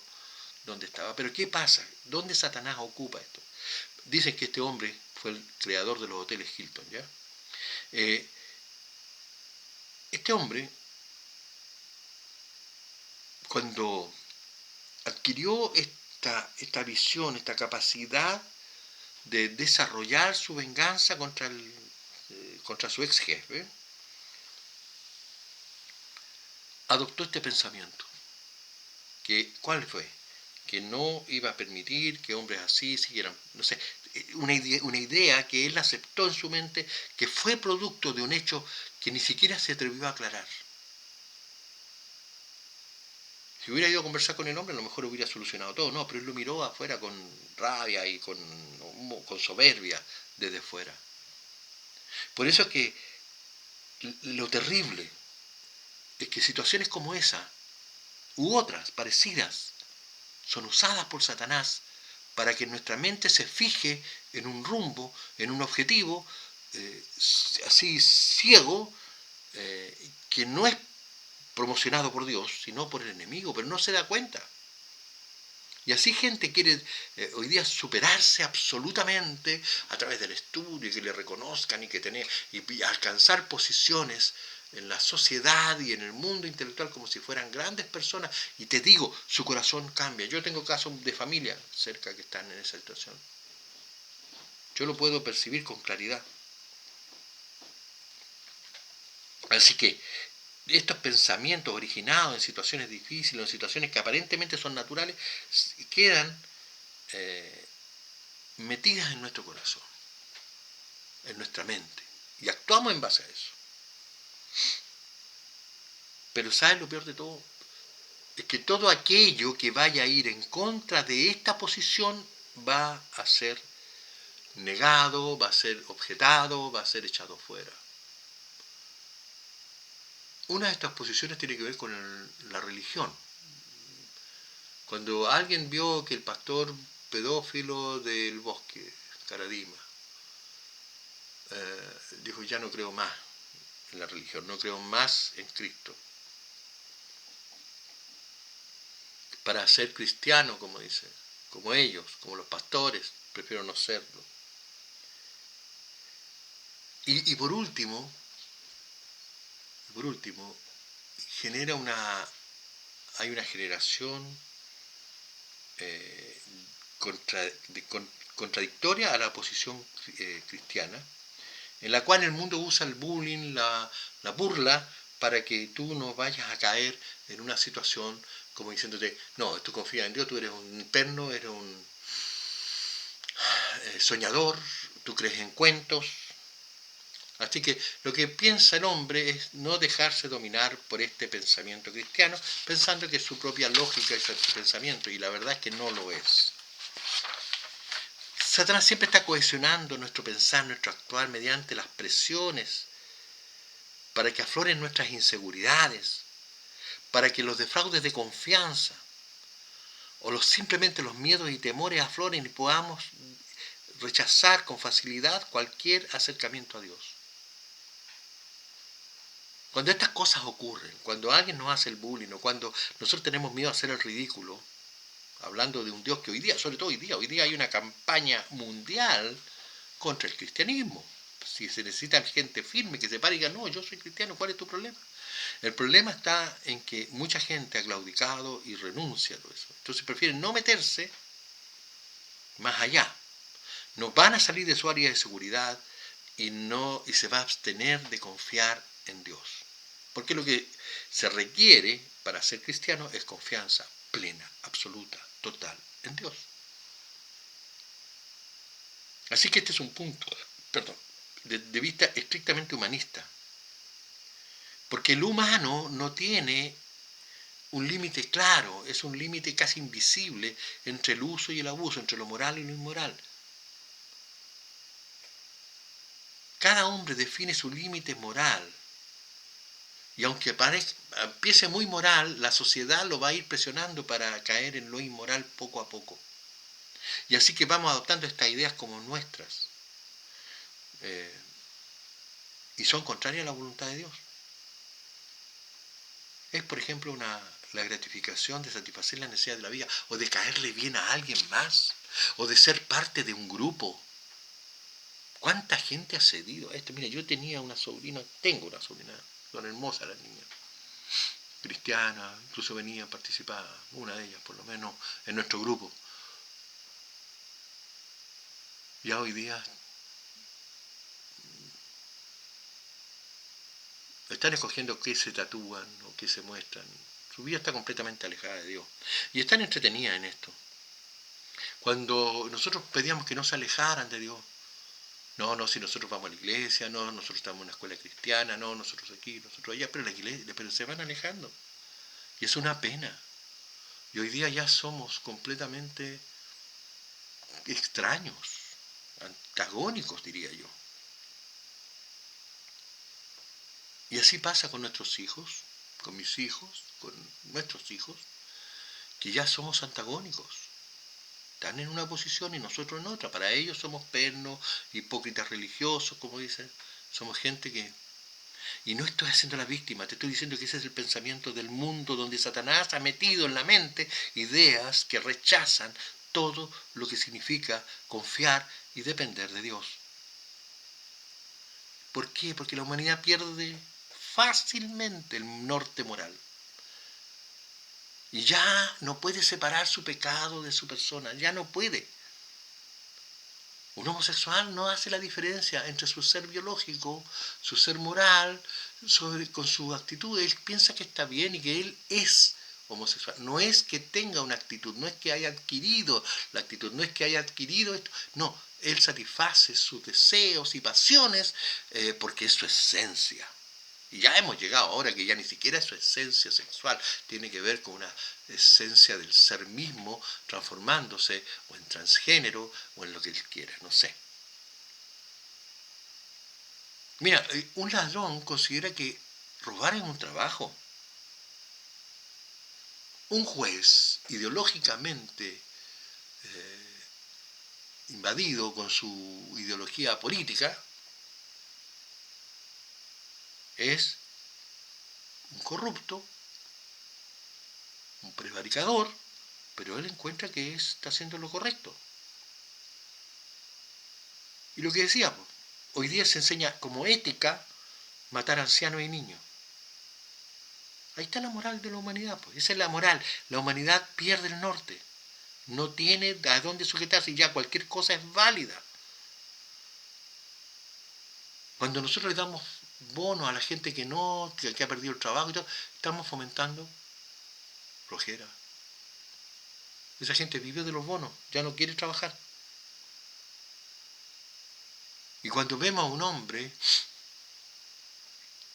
donde estaba. Pero ¿qué pasa? ¿Dónde Satanás ocupa esto? Dicen que este hombre fue el creador de los hoteles Hilton, ¿ya? Este hombre, cuando adquirió esta visión, esta capacidad de desarrollar su venganza contra su ex jefe, adoptó este pensamiento. ¿Cuál fue? Que no iba a permitir que hombres así siguieran, no sé, una idea que él aceptó en su mente, que fue producto de un hecho que ni siquiera se atrevió a aclarar. Si hubiera ido a conversar con el hombre, a lo mejor hubiera solucionado todo. No, pero él lo miró afuera con rabia y con soberbia desde fuera. Por eso es que lo terrible es que situaciones como esa, u otras parecidas, son usadas por Satanás para que nuestra mente se fije en un rumbo, en un objetivo, así ciego, que no es promocionado por Dios, sino por el enemigo, pero no se da cuenta. Y así gente quiere hoy día superarse absolutamente a través del estudio y que le reconozcan y alcanzar posiciones en la sociedad y en el mundo intelectual como si fueran grandes personas. Y te digo, su corazón cambia. Yo tengo casos de familia cerca que están en esa situación. Yo lo puedo percibir con claridad. Así que estos pensamientos originados en situaciones difíciles, en situaciones que aparentemente son naturales, quedan metidas en nuestro corazón, en nuestra mente, y actuamos en base a eso. Pero ¿sabes lo peor de todo? Es que todo aquello que vaya a ir en contra de esta posición va a ser negado, va a ser objetado, va a ser echado fuera. Una de estas posiciones tiene que ver con la religión. Cuando alguien vio que el pastor pedófilo del bosque, Caradima, dijo, ya no creo más en la religión, no creo más en Cristo. Para ser cristiano, como dice, como ellos, como los pastores, prefiero no serlo. Y por último, hay una generación contradictoria a la posición cristiana, en la cual el mundo usa el bullying, la burla, para que tú no vayas a caer en una situación como diciéndote, no, tú confías en Dios, tú eres un perno, eres un soñador, tú crees en cuentos. Así que lo que piensa el hombre es no dejarse dominar por este pensamiento cristiano, pensando que es su propia lógica es su pensamiento, y la verdad es que no lo es. Satanás siempre está cohesionando nuestro pensar, nuestro actuar mediante las presiones para que afloren nuestras inseguridades, para que los defraudes de confianza o simplemente los miedos y temores afloren y podamos rechazar con facilidad cualquier acercamiento a Dios. Cuando estas cosas ocurren, cuando alguien nos hace el bullying o cuando nosotros tenemos miedo a hacer el ridículo, hablando de un Dios que hoy día, sobre todo hoy día hay una campaña mundial contra el cristianismo. Si se necesita gente firme que se pare y diga, no, yo soy cristiano, ¿cuál es tu problema? El problema está en que mucha gente ha claudicado y renuncia a todo eso. Entonces prefieren no meterse más allá. No van a salir de su área de seguridad y se va a abstener de confiar en Dios. Porque lo que se requiere para ser cristiano es confianza plena, absoluta, total en Dios. Así que este es un punto, de vista estrictamente humanista. Porque el humano no tiene un límite claro, es un límite casi invisible entre el uso y el abuso, entre lo moral y lo inmoral. Cada hombre define su límite moral. Y aunque empiece muy moral, la sociedad lo va a ir presionando para caer en lo inmoral poco a poco. Y así que vamos adoptando estas ideas como nuestras. Y son contrarias a la voluntad de Dios. Es, por ejemplo, la gratificación de satisfacer las necesidades de la vida, o de caerle bien a alguien más, o de ser parte de un grupo. ¿Cuánta gente ha cedido a esto? Mira, yo tengo una sobrina, son hermosas las niñas, cristiana, incluso venía a participar, una de ellas por lo menos, en nuestro grupo. Ya hoy día están escogiendo qué se tatúan o qué se muestran. Su vida está completamente alejada de Dios. Y están entretenidas en esto. Cuando nosotros pedíamos que no se alejaran de Dios, no, si nosotros vamos a la iglesia, no, nosotros estamos en una escuela cristiana, no, nosotros aquí, nosotros allá, pero se van alejando. Y es una pena. Y hoy día ya somos completamente extraños, antagónicos, diría yo. Y así pasa con nuestros hijos, con mis hijos, con nuestros hijos, que ya somos antagónicos. Están en una posición y nosotros en otra. Para ellos somos pernos, hipócritas religiosos, como dicen. Somos gente que... Y no estoy haciendo la víctima, te estoy diciendo que ese es el pensamiento del mundo donde Satanás ha metido en la mente ideas que rechazan todo lo que significa confiar y depender de Dios. ¿Por qué? Porque la humanidad pierde fácilmente el norte moral. Y ya no puede separar su pecado de su persona, ya no puede. Un homosexual no hace la diferencia entre su ser biológico, su ser moral, con su actitud. Él piensa que está bien y que él es homosexual. No es que tenga una actitud, no es que haya adquirido la actitud, no es que haya adquirido esto. No, él satisface sus deseos y pasiones porque es su esencia. Y ya hemos llegado ahora que ya ni siquiera es su esencia sexual, tiene que ver con una esencia del ser mismo transformándose o en transgénero o en lo que él quiera, no sé. Mira, un ladrón considera que robar es un trabajo. Un juez ideológicamente invadido con su ideología política es un corrupto, un prevaricador, pero él encuentra que está haciendo lo correcto. Y lo que decía, hoy día se enseña como ética matar ancianos y niños. Ahí está la moral de la humanidad, pues. Esa es la moral. La humanidad pierde el norte. No tiene a dónde sujetarse y ya cualquier cosa es válida. Cuando nosotros le damos bonos a la gente que ha perdido el trabajo y todo, estamos fomentando flojera. Esa gente vive de los bonos, ya no quiere trabajar. Y cuando vemos a un hombre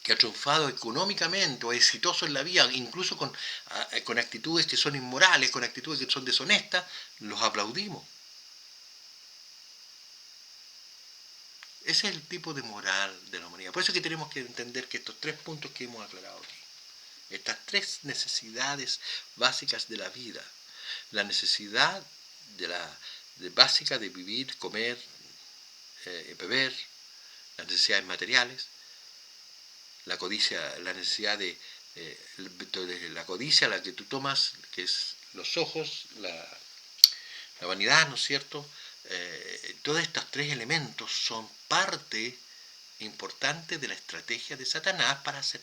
que ha triunfado económicamente o exitoso en la vida, incluso con actitudes que son inmorales, con actitudes que son deshonestas, los aplaudimos. Ese es el tipo de moral de la humanidad. Por eso es que tenemos que entender que estos tres puntos que hemos aclarado aquí, estas tres necesidades básicas de la vida, la necesidad básica de vivir, comer, beber, las necesidades materiales, la codicia, la necesidad de la codicia, la que tú tomas, que es los ojos, la vanidad, ¿no es cierto? Todos estos tres elementos son parte importante de la estrategia de Satanás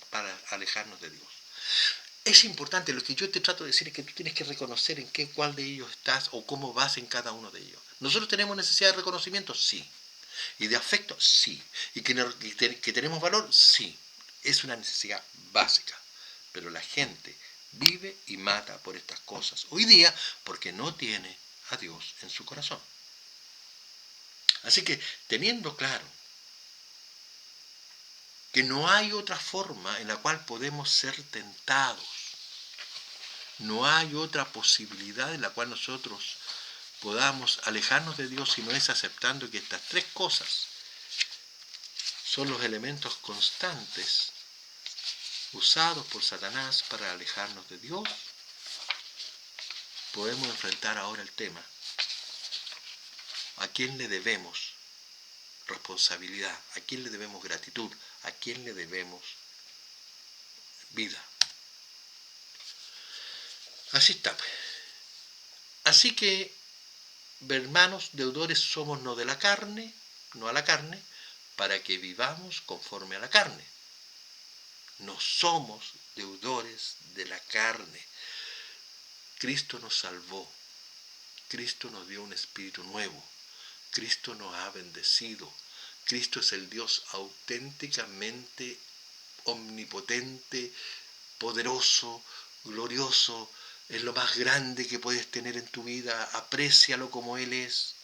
para alejarnos de Dios. Es importante, lo que yo te trato de decir es que tú tienes que reconocer en cuál de ellos estás o cómo vas en cada uno de ellos. ¿Nosotros tenemos necesidad de reconocimiento? Sí. ¿Y de afecto? Sí. ¿Y que tenemos valor? Sí. Es una necesidad básica. Pero la gente vive y mata por estas cosas hoy día porque no tiene a Dios en su corazón. Así que, teniendo claro que no hay otra forma en la cual podemos ser tentados, no hay otra posibilidad en la cual nosotros podamos alejarnos de Dios si no es aceptando que estas tres cosas son los elementos constantes usados por Satanás para alejarnos de Dios. Podemos enfrentar ahora el tema: ¿a quién le debemos responsabilidad? ¿A quién le debemos gratitud? ¿A quién le debemos vida? Así está. Así que, hermanos, deudores somos no de la carne, no a la carne, para que vivamos conforme a la carne. No somos deudores de la carne. Cristo nos salvó. Cristo nos dio un espíritu nuevo. Cristo nos ha bendecido. Cristo es el Dios auténticamente omnipotente, poderoso, glorioso. Es lo más grande que puedes tener en tu vida. Aprécialo como Él es.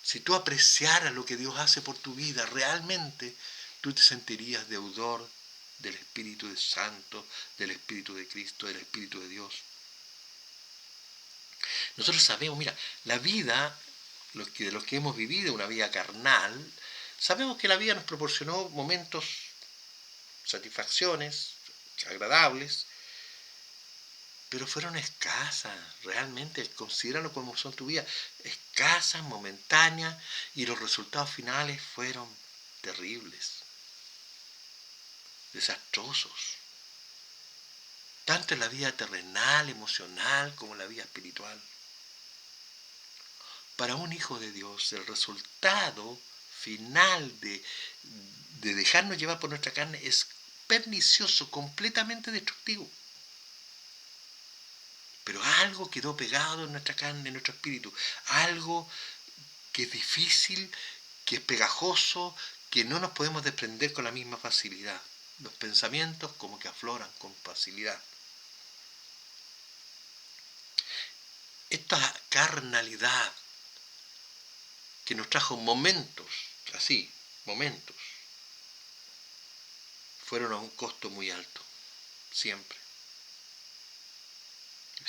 Si tú apreciaras lo que Dios hace por tu vida, realmente tú te sentirías deudor del Espíritu Santo, del Espíritu de Cristo, del Espíritu de Dios. Nosotros sabemos, mira, la vida, de los que hemos vivido una vida carnal, sabemos que la vida nos proporcionó momentos, satisfacciones agradables, pero fueron escasas, realmente, considéralo como son tu vida, escasas, momentáneas, y los resultados finales fueron terribles, desastrosos, tanto en la vida terrenal, emocional, como en la vida espiritual. Para un hijo de Dios, el resultado final de dejarnos llevar por nuestra carne es pernicioso, completamente destructivo. Pero algo quedó pegado en nuestra carne, en nuestro espíritu. Algo que es difícil, que es pegajoso, que no nos podemos desprender con la misma facilidad. Los pensamientos como que afloran con facilidad. Esta carnalidad que nos trajo momentos, así, momentos, fueron a un costo muy alto, siempre.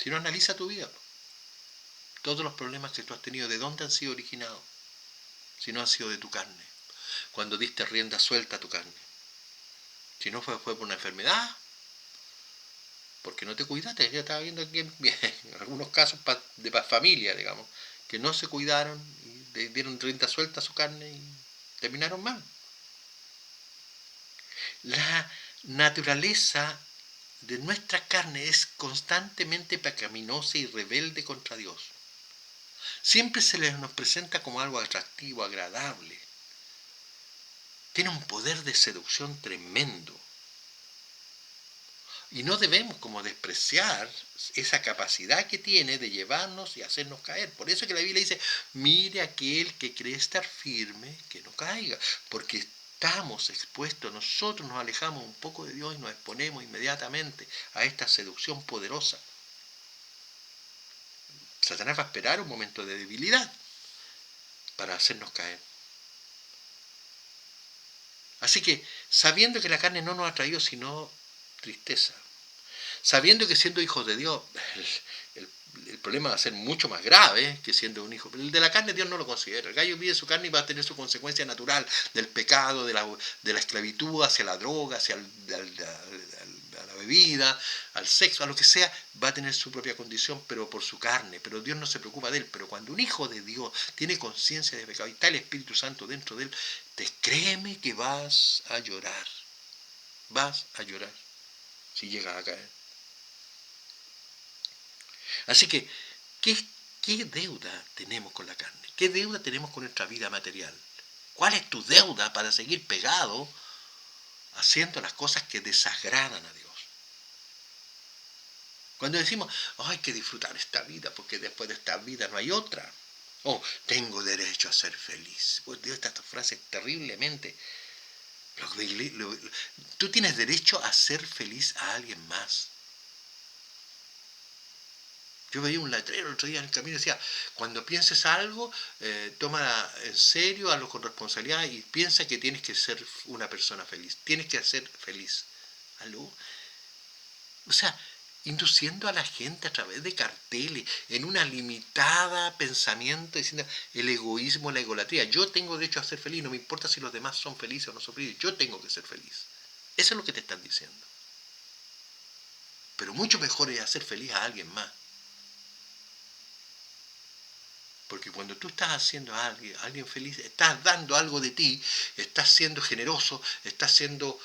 Si no, analiza tu vida, todos los problemas que tú has tenido, ¿de dónde han sido originados? Si no han sido de tu carne, cuando diste rienda suelta a tu carne. Si no fue por una enfermedad, porque no te cuidaste. Ya estaba viendo aquí en algunos casos de familia, digamos, que no se cuidaron y dieron rienda suelta a su carne y terminaron mal. La naturaleza de nuestra carne es constantemente pecaminosa y rebelde contra Dios. Siempre se nos presenta como algo atractivo, agradable. Tiene un poder de seducción tremendo. Y no debemos como despreciar esa capacidad que tiene de llevarnos y hacernos caer. Por eso es que la Biblia dice, mire aquel que cree estar firme, que no caiga. Porque estamos expuestos, nosotros nos alejamos un poco de Dios y nos exponemos inmediatamente a esta seducción poderosa. Satanás va a esperar un momento de debilidad para hacernos caer. Así que, sabiendo que la carne no nos ha traído sino tristeza, sabiendo que siendo hijos de Dios, el problema va a ser mucho más grave que siendo un hijo. El de la carne Dios no lo considera. El gallo vive su carne y va a tener su consecuencia natural del pecado, de la esclavitud hacia la droga, hacia la bebida, al sexo, a lo que sea, va a tener su propia condición, pero por su carne. Pero Dios no se preocupa de él. Pero cuando un hijo de Dios tiene conciencia de pecado y está el Espíritu Santo dentro de él, créeme que vas a llorar. Vas a llorar si llegas a caer. Así que, ¿qué deuda tenemos con la carne? ¿Qué deuda tenemos con nuestra vida material? ¿Cuál es tu deuda para seguir pegado haciendo las cosas que desagradan a Dios? Cuando decimos, oh, hay que disfrutar esta vida porque después de esta vida no hay otra. Oh, tengo derecho a ser feliz. Pues Dios, esta frase terriblemente. Tú tienes derecho a ser feliz a alguien más. Yo veía un letrero el otro día en el camino y decía, cuando pienses algo, tómala en serio, hazlo con responsabilidad y piensa que tienes que ser una persona feliz. Tienes que ser feliz. ¿Aló? O sea, induciendo a la gente a través de carteles, en una limitada pensamiento, diciendo el egoísmo, la egolatría. Yo tengo derecho a ser feliz, no me importa si los demás son felices o no son felices, yo tengo que ser feliz. Eso es lo que te están diciendo. Pero mucho mejor es hacer feliz a alguien más. Porque cuando tú estás haciendo a alguien feliz, estás dando algo de ti, estás siendo generoso, estás siendo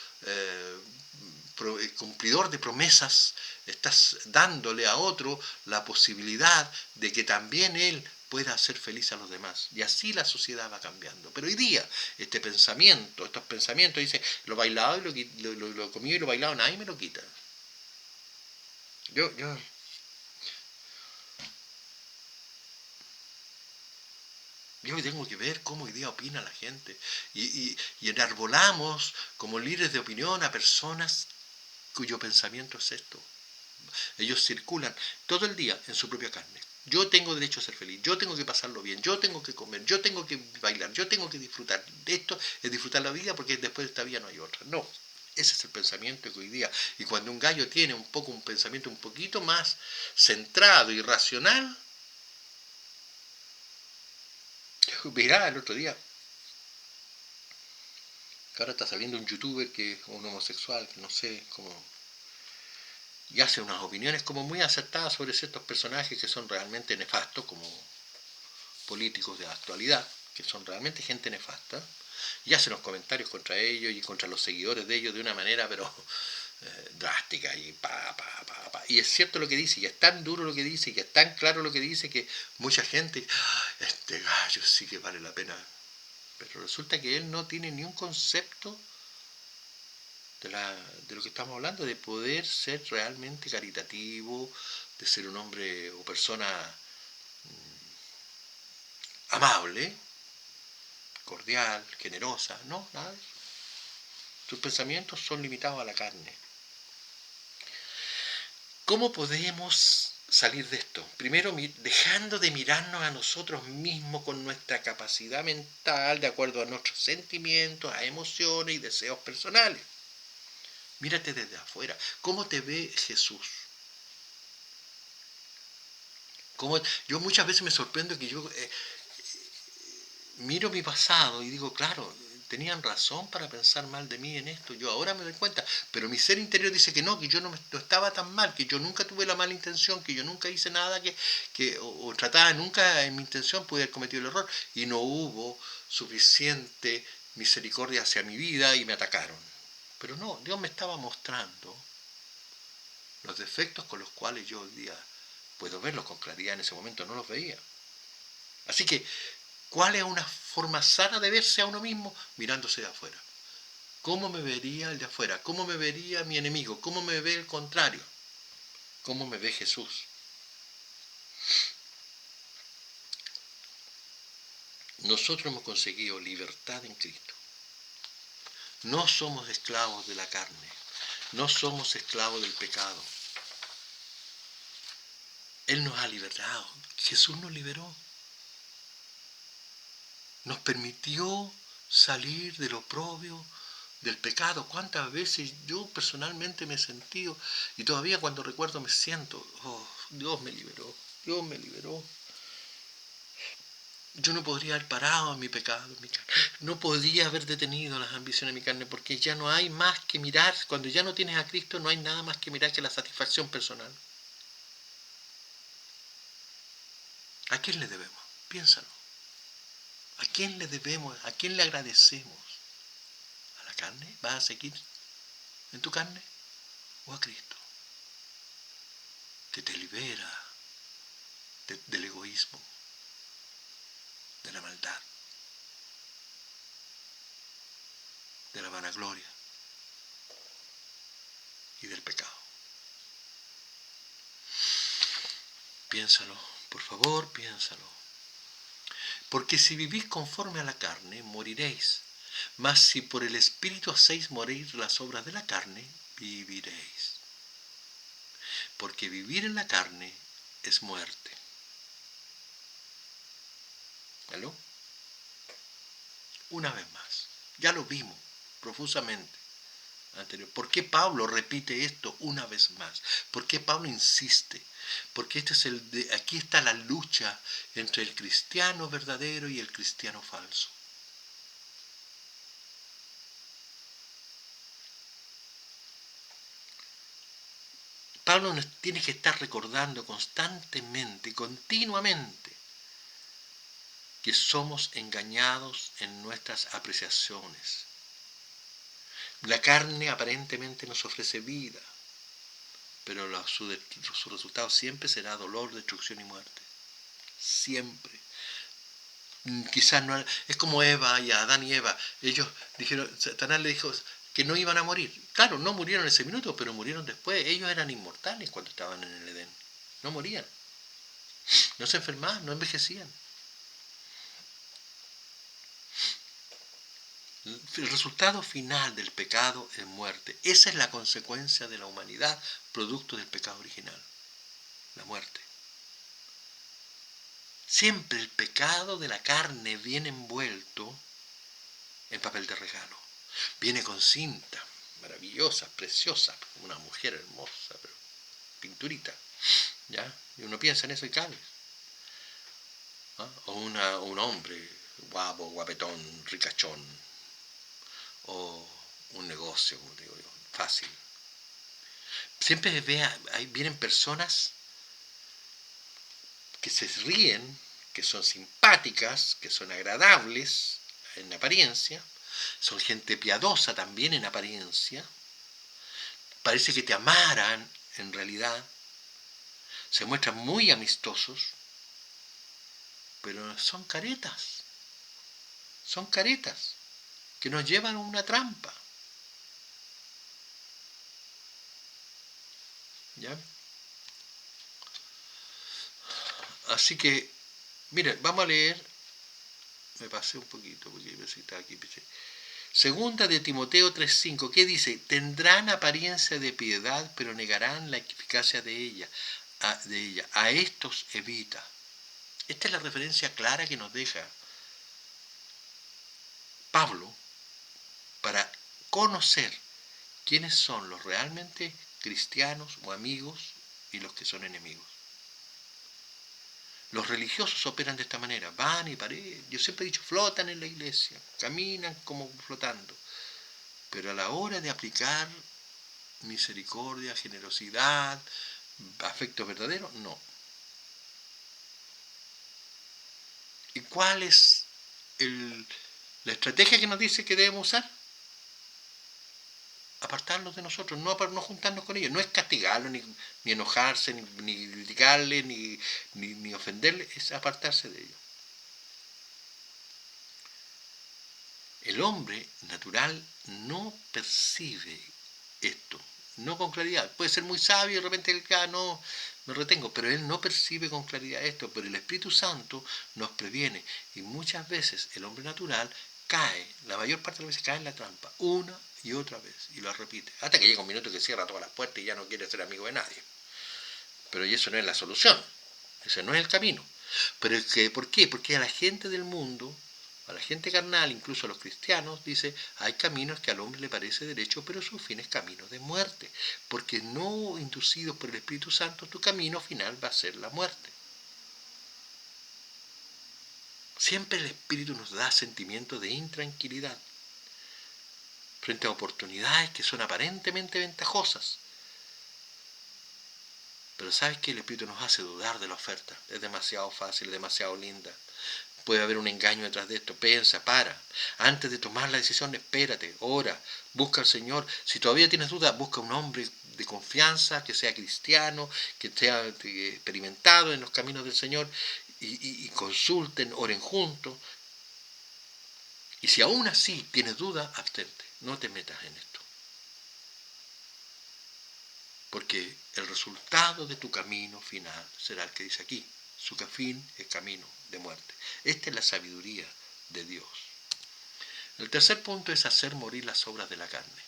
cumplidor de promesas, estás dándole a otro la posibilidad de que también él pueda hacer feliz a los demás. Y así la sociedad va cambiando. Pero hoy día, estos pensamientos, dice, lo bailado y lo comido y lo bailado, nadie me lo quita. Yo tengo que ver cómo hoy día opina la gente. Y enarbolamos como líderes de opinión a personas cuyo pensamiento es esto. Ellos circulan todo el día en su propia carne. Yo tengo derecho a ser feliz, yo tengo que pasarlo bien, yo tengo que comer, yo tengo que bailar, yo tengo que disfrutar. Esto es disfrutar la vida porque después de esta vida no hay otra. No, ese es el pensamiento que hoy día. Y cuando un gallo tiene un pensamiento un poquito más centrado y racional, mirá el otro día, que ahora está saliendo un youtuber que es un homosexual, que no sé cómo, y hace unas opiniones como muy acertadas sobre ciertos personajes que son realmente nefastos, como políticos de la actualidad, que son realmente gente nefasta, y hace unos comentarios contra ellos y contra los seguidores de ellos de una manera pero drástica y y es cierto lo que dice, y es tan duro lo que dice, y es tan claro lo que dice que mucha gente, este gallo sí que vale la pena, pero resulta que él no tiene ni un concepto de lo que estamos hablando, de poder ser realmente caritativo, de ser un hombre o persona amable, cordial, generosa, no, nada de eso. Tus pensamientos son limitados a la carne. ¿Cómo podemos salir de esto? Primero, dejando de mirarnos a nosotros mismos con nuestra capacidad mental, de acuerdo a nuestros sentimientos, a emociones y deseos personales. Mírate desde afuera. ¿Cómo te ve Jesús? Yo muchas veces me sorprendo que yo miro mi pasado y digo, claro, tenían razón para pensar mal de mí en esto. Yo ahora me doy cuenta, pero mi ser interior dice que yo no estaba tan mal, que yo nunca tuve la mala intención, que yo nunca hice nada o trataba nunca en mi intención pude haber cometido el error y no hubo suficiente misericordia hacia mi vida y me atacaron. Pero no, Dios me estaba mostrando los defectos con los cuales yo hoy día puedo verlos con claridad, en ese momento no los veía. Así que, ¿cuál es una forma sana de verse a uno mismo? Mirándose de afuera. ¿Cómo me vería el de afuera? ¿Cómo me vería mi enemigo? ¿Cómo me ve el contrario? ¿Cómo me ve Jesús? Nosotros hemos conseguido libertad en Cristo. No somos esclavos de la carne. No somos esclavos del pecado. Él nos ha liberado. Jesús nos liberó. Nos permitió salir del oprobio del pecado. ¿Cuántas veces yo personalmente me he sentido, y todavía cuando recuerdo me siento, oh, Dios me liberó, Dios me liberó. Yo no podría haber parado en mi pecado, en mi carne. No podía haber detenido las ambiciones de mi carne, porque ya no hay más que mirar. Cuando ya no tienes a Cristo, no hay nada más que mirar que la satisfacción personal. ¿A quién le debemos? Piénsalo. ¿A quién le debemos? ¿A quién le agradecemos? ¿A la carne? ¿Vas a seguir en tu carne? ¿O a Cristo? Que te libera del egoísmo, de la maldad, de la vanagloria y del pecado. Piénsalo, por favor, piénsalo. Porque si vivís conforme a la carne, moriréis. Mas si por el Espíritu hacéis morir las obras de la carne, viviréis. Porque vivir en la carne es muerte. ¿Aló? Una vez más. Ya lo vimos profusamente anterior. ¿Por qué Pablo repite esto una vez más? ¿Por qué Pablo insiste? Porque aquí está la lucha entre el cristiano verdadero y el cristiano falso. Pablo nos tiene que estar recordando constantemente, continuamente, que somos engañados en nuestras apreciaciones. La carne aparentemente nos ofrece vida, pero su resultado siempre será dolor, destrucción y muerte. Siempre. Quizás no, es como Eva y Adán y Eva. Ellos dijeron, Satanás le dijo que no iban a morir. Claro, no murieron en ese minuto, pero murieron después. Ellos eran inmortales cuando estaban en el Edén. No morían. No se enfermaban, no envejecían. El resultado final del pecado es muerte. Esa es la consecuencia de la humanidad, producto del pecado original. La muerte. Siempre el pecado de la carne viene envuelto en papel de regalo. Viene con cinta, maravillosa, preciosa, una mujer hermosa, pero pinturita, ¿ya? Y uno piensa en eso y cae. ¿Ah? O un hombre guapo, guapetón, ricachón, o un negocio, como digo yo, fácil. Siempre vienen personas que se ríen, que son simpáticas, que son agradables en apariencia, son gente piadosa también en apariencia, parece que te amaran en realidad, se muestran muy amistosos, pero son caretas que nos llevan a una trampa. ¿Ya? Así que, mira, vamos a leer, me pasé un poquito porque estaba aquí. Segunda de Timoteo 3:5, ¿qué dice? Tendrán apariencia de piedad, pero negarán la eficacia de ella. A estos evita. Esta es la referencia clara que nos deja Pablo para conocer quiénes son los realmente cristianos o amigos y los que son enemigos. Los religiosos operan de esta manera, van y parecen, yo siempre he dicho, flotan en la iglesia, caminan como flotando, pero a la hora de aplicar misericordia, generosidad, afecto verdadero, no. ¿Y cuál es la estrategia que nos dice que debemos usar? Apartarlos de nosotros, no juntarnos con ellos, no es castigarlos, ni enojarse, ni criticarles, ni ofenderles, es apartarse de ellos. El hombre natural no percibe esto, no con claridad. Puede ser muy sabio y de repente él no me retengo, pero él no percibe con claridad esto, pero el Espíritu Santo nos previene y muchas veces el hombre natural cae, la mayor parte de las veces cae en la trampa, una y otra vez, y lo repite, hasta que llega un minuto que cierra todas las puertas y ya no quiere ser amigo de nadie. Pero eso no es la solución, ese no es el camino. Pero es que, ¿por qué? Porque a la gente del mundo, a la gente carnal, incluso a los cristianos, dice, hay caminos que al hombre le parece derecho, pero su fin es camino de muerte. Porque no inducidos por el Espíritu Santo, tu camino final va a ser la muerte. Siempre el Espíritu nos da sentimientos de intranquilidad frente a oportunidades que son aparentemente ventajosas. Pero ¿sabes qué? El Espíritu nos hace dudar de la oferta. Es demasiado fácil, demasiado linda. Puede haber un engaño detrás de esto. Piensa, para. Antes de tomar la decisión, espérate, ora, busca al Señor. Si todavía tienes dudas, busca un hombre de confianza, que sea cristiano, que sea experimentado en los caminos del Señor, y consulten, oren juntos. Y si aún así tienes dudas, abstente. No te metas en esto. Porque el resultado de tu camino final será el que dice aquí. Su fin es camino de muerte. Esta es la sabiduría de Dios. El tercer punto es hacer morir las obras de la carne.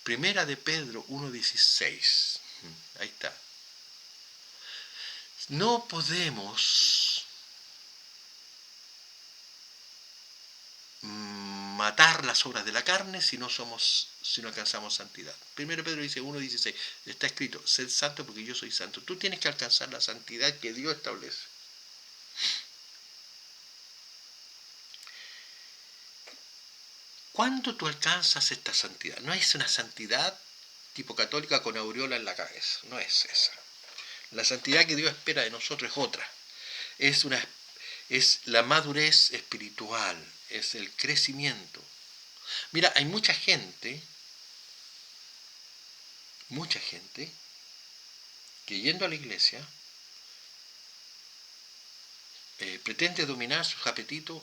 Primera de Pedro 1:16. Ahí está. No podemos matar las obras de la carne si no alcanzamos santidad. Primero Pedro dice 1:16, está escrito, sed santo porque yo soy santo. Tú tienes que alcanzar la santidad que Dios establece. ¿Cuándo tú alcanzas esta santidad? No es una santidad tipo católica con aureola en la cabeza, no es esa. La santidad que Dios espera de nosotros es otra. Es la madurez espiritual, es el crecimiento. Mira, hay mucha gente que yendo a la iglesia pretende dominar sus apetitos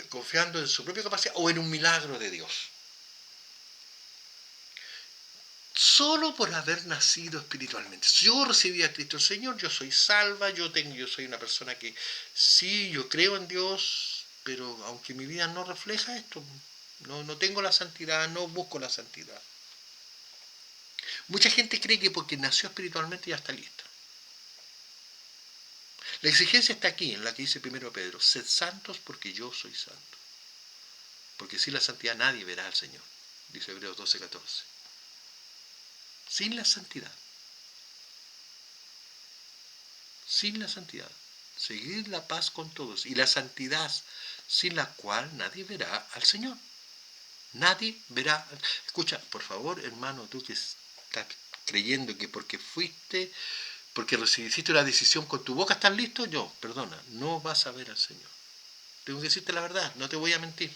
confiando en su propia capacidad o en un milagro de Dios. Solo por haber nacido espiritualmente. Si yo recibí a Cristo el Señor, yo soy salva, yo soy una persona que sí, yo creo en Dios, pero aunque mi vida no refleja esto, no tengo la santidad, no busco la santidad. Mucha gente cree que porque nació espiritualmente ya está lista. La exigencia está aquí, en la que dice primero Pedro, sed santos porque yo soy santo. Porque sin la santidad nadie verá al Señor, dice Hebreos 12:14. Sin la santidad. Sin la santidad. Seguid la paz con todos. Y la santidad sin la cual nadie verá al Señor. Nadie verá. Escucha, por favor, hermano, tú que estás creyendo que porque hiciste la decisión con tu boca, estás listo, perdona, no vas a ver al Señor. Tengo que decirte la verdad, no te voy a mentir.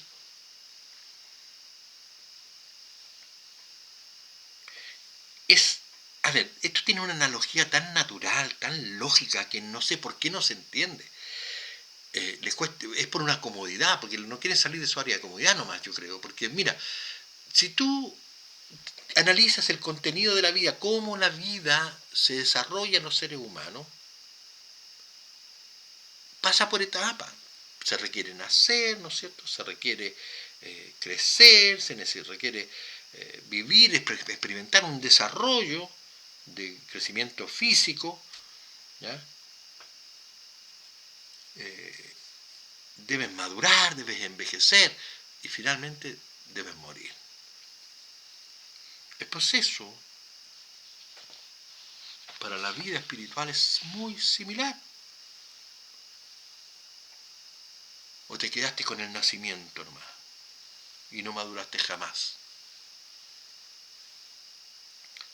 A ver, esto tiene una analogía tan natural, tan lógica, que no sé por qué no se entiende. Les cuesta, es por una comodidad, porque no quieren salir de su área de comodidad nomás, yo creo. Porque mira, si tú analizas el contenido de la vida, cómo la vida se desarrolla en los seres humanos, pasa por etapas. Se requiere nacer, ¿no es cierto? Se requiere crecer, se requiere vivir, experimentar un desarrollo de crecimiento físico, ¿ya? Debes madurar, debes envejecer y finalmente debes morir. El proceso para la vida espiritual es muy similar. O te quedaste con el nacimiento nomás y no maduraste jamás.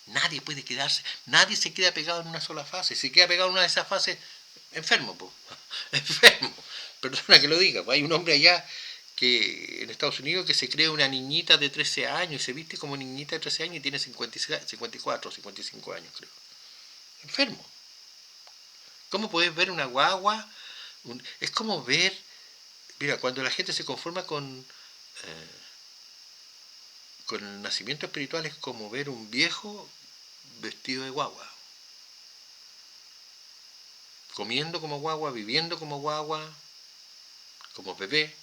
Nadie puede quedarse, nadie se queda pegado en una sola fase. Si queda pegado en una de esas fases, enfermo, po. Enfermo. Perdona que lo diga, pues hay un hombre allá que en Estados Unidos que se cree una niñita de 13 años y se viste como niñita de 13 años y tiene 54 o 55 años, creo. Enfermo. ¿Cómo puedes ver una guagua? Es como ver, mira, cuando la gente se conforma con el nacimiento espiritual es como ver un viejo vestido de guagua. Comiendo como guagua, viviendo como guagua, como bebé.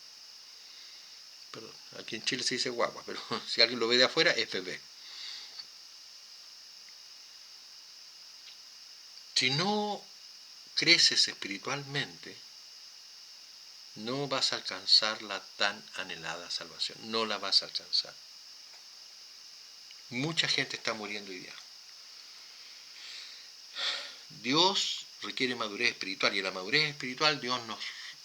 Perdón, aquí en Chile se dice guagua, pero si alguien lo ve de afuera es bebé. Si no creces espiritualmente, no vas a alcanzar la tan anhelada salvación. No la vas a alcanzar. Mucha gente está muriendo hoy día. Dios requiere madurez espiritual y en la madurez espiritual Dios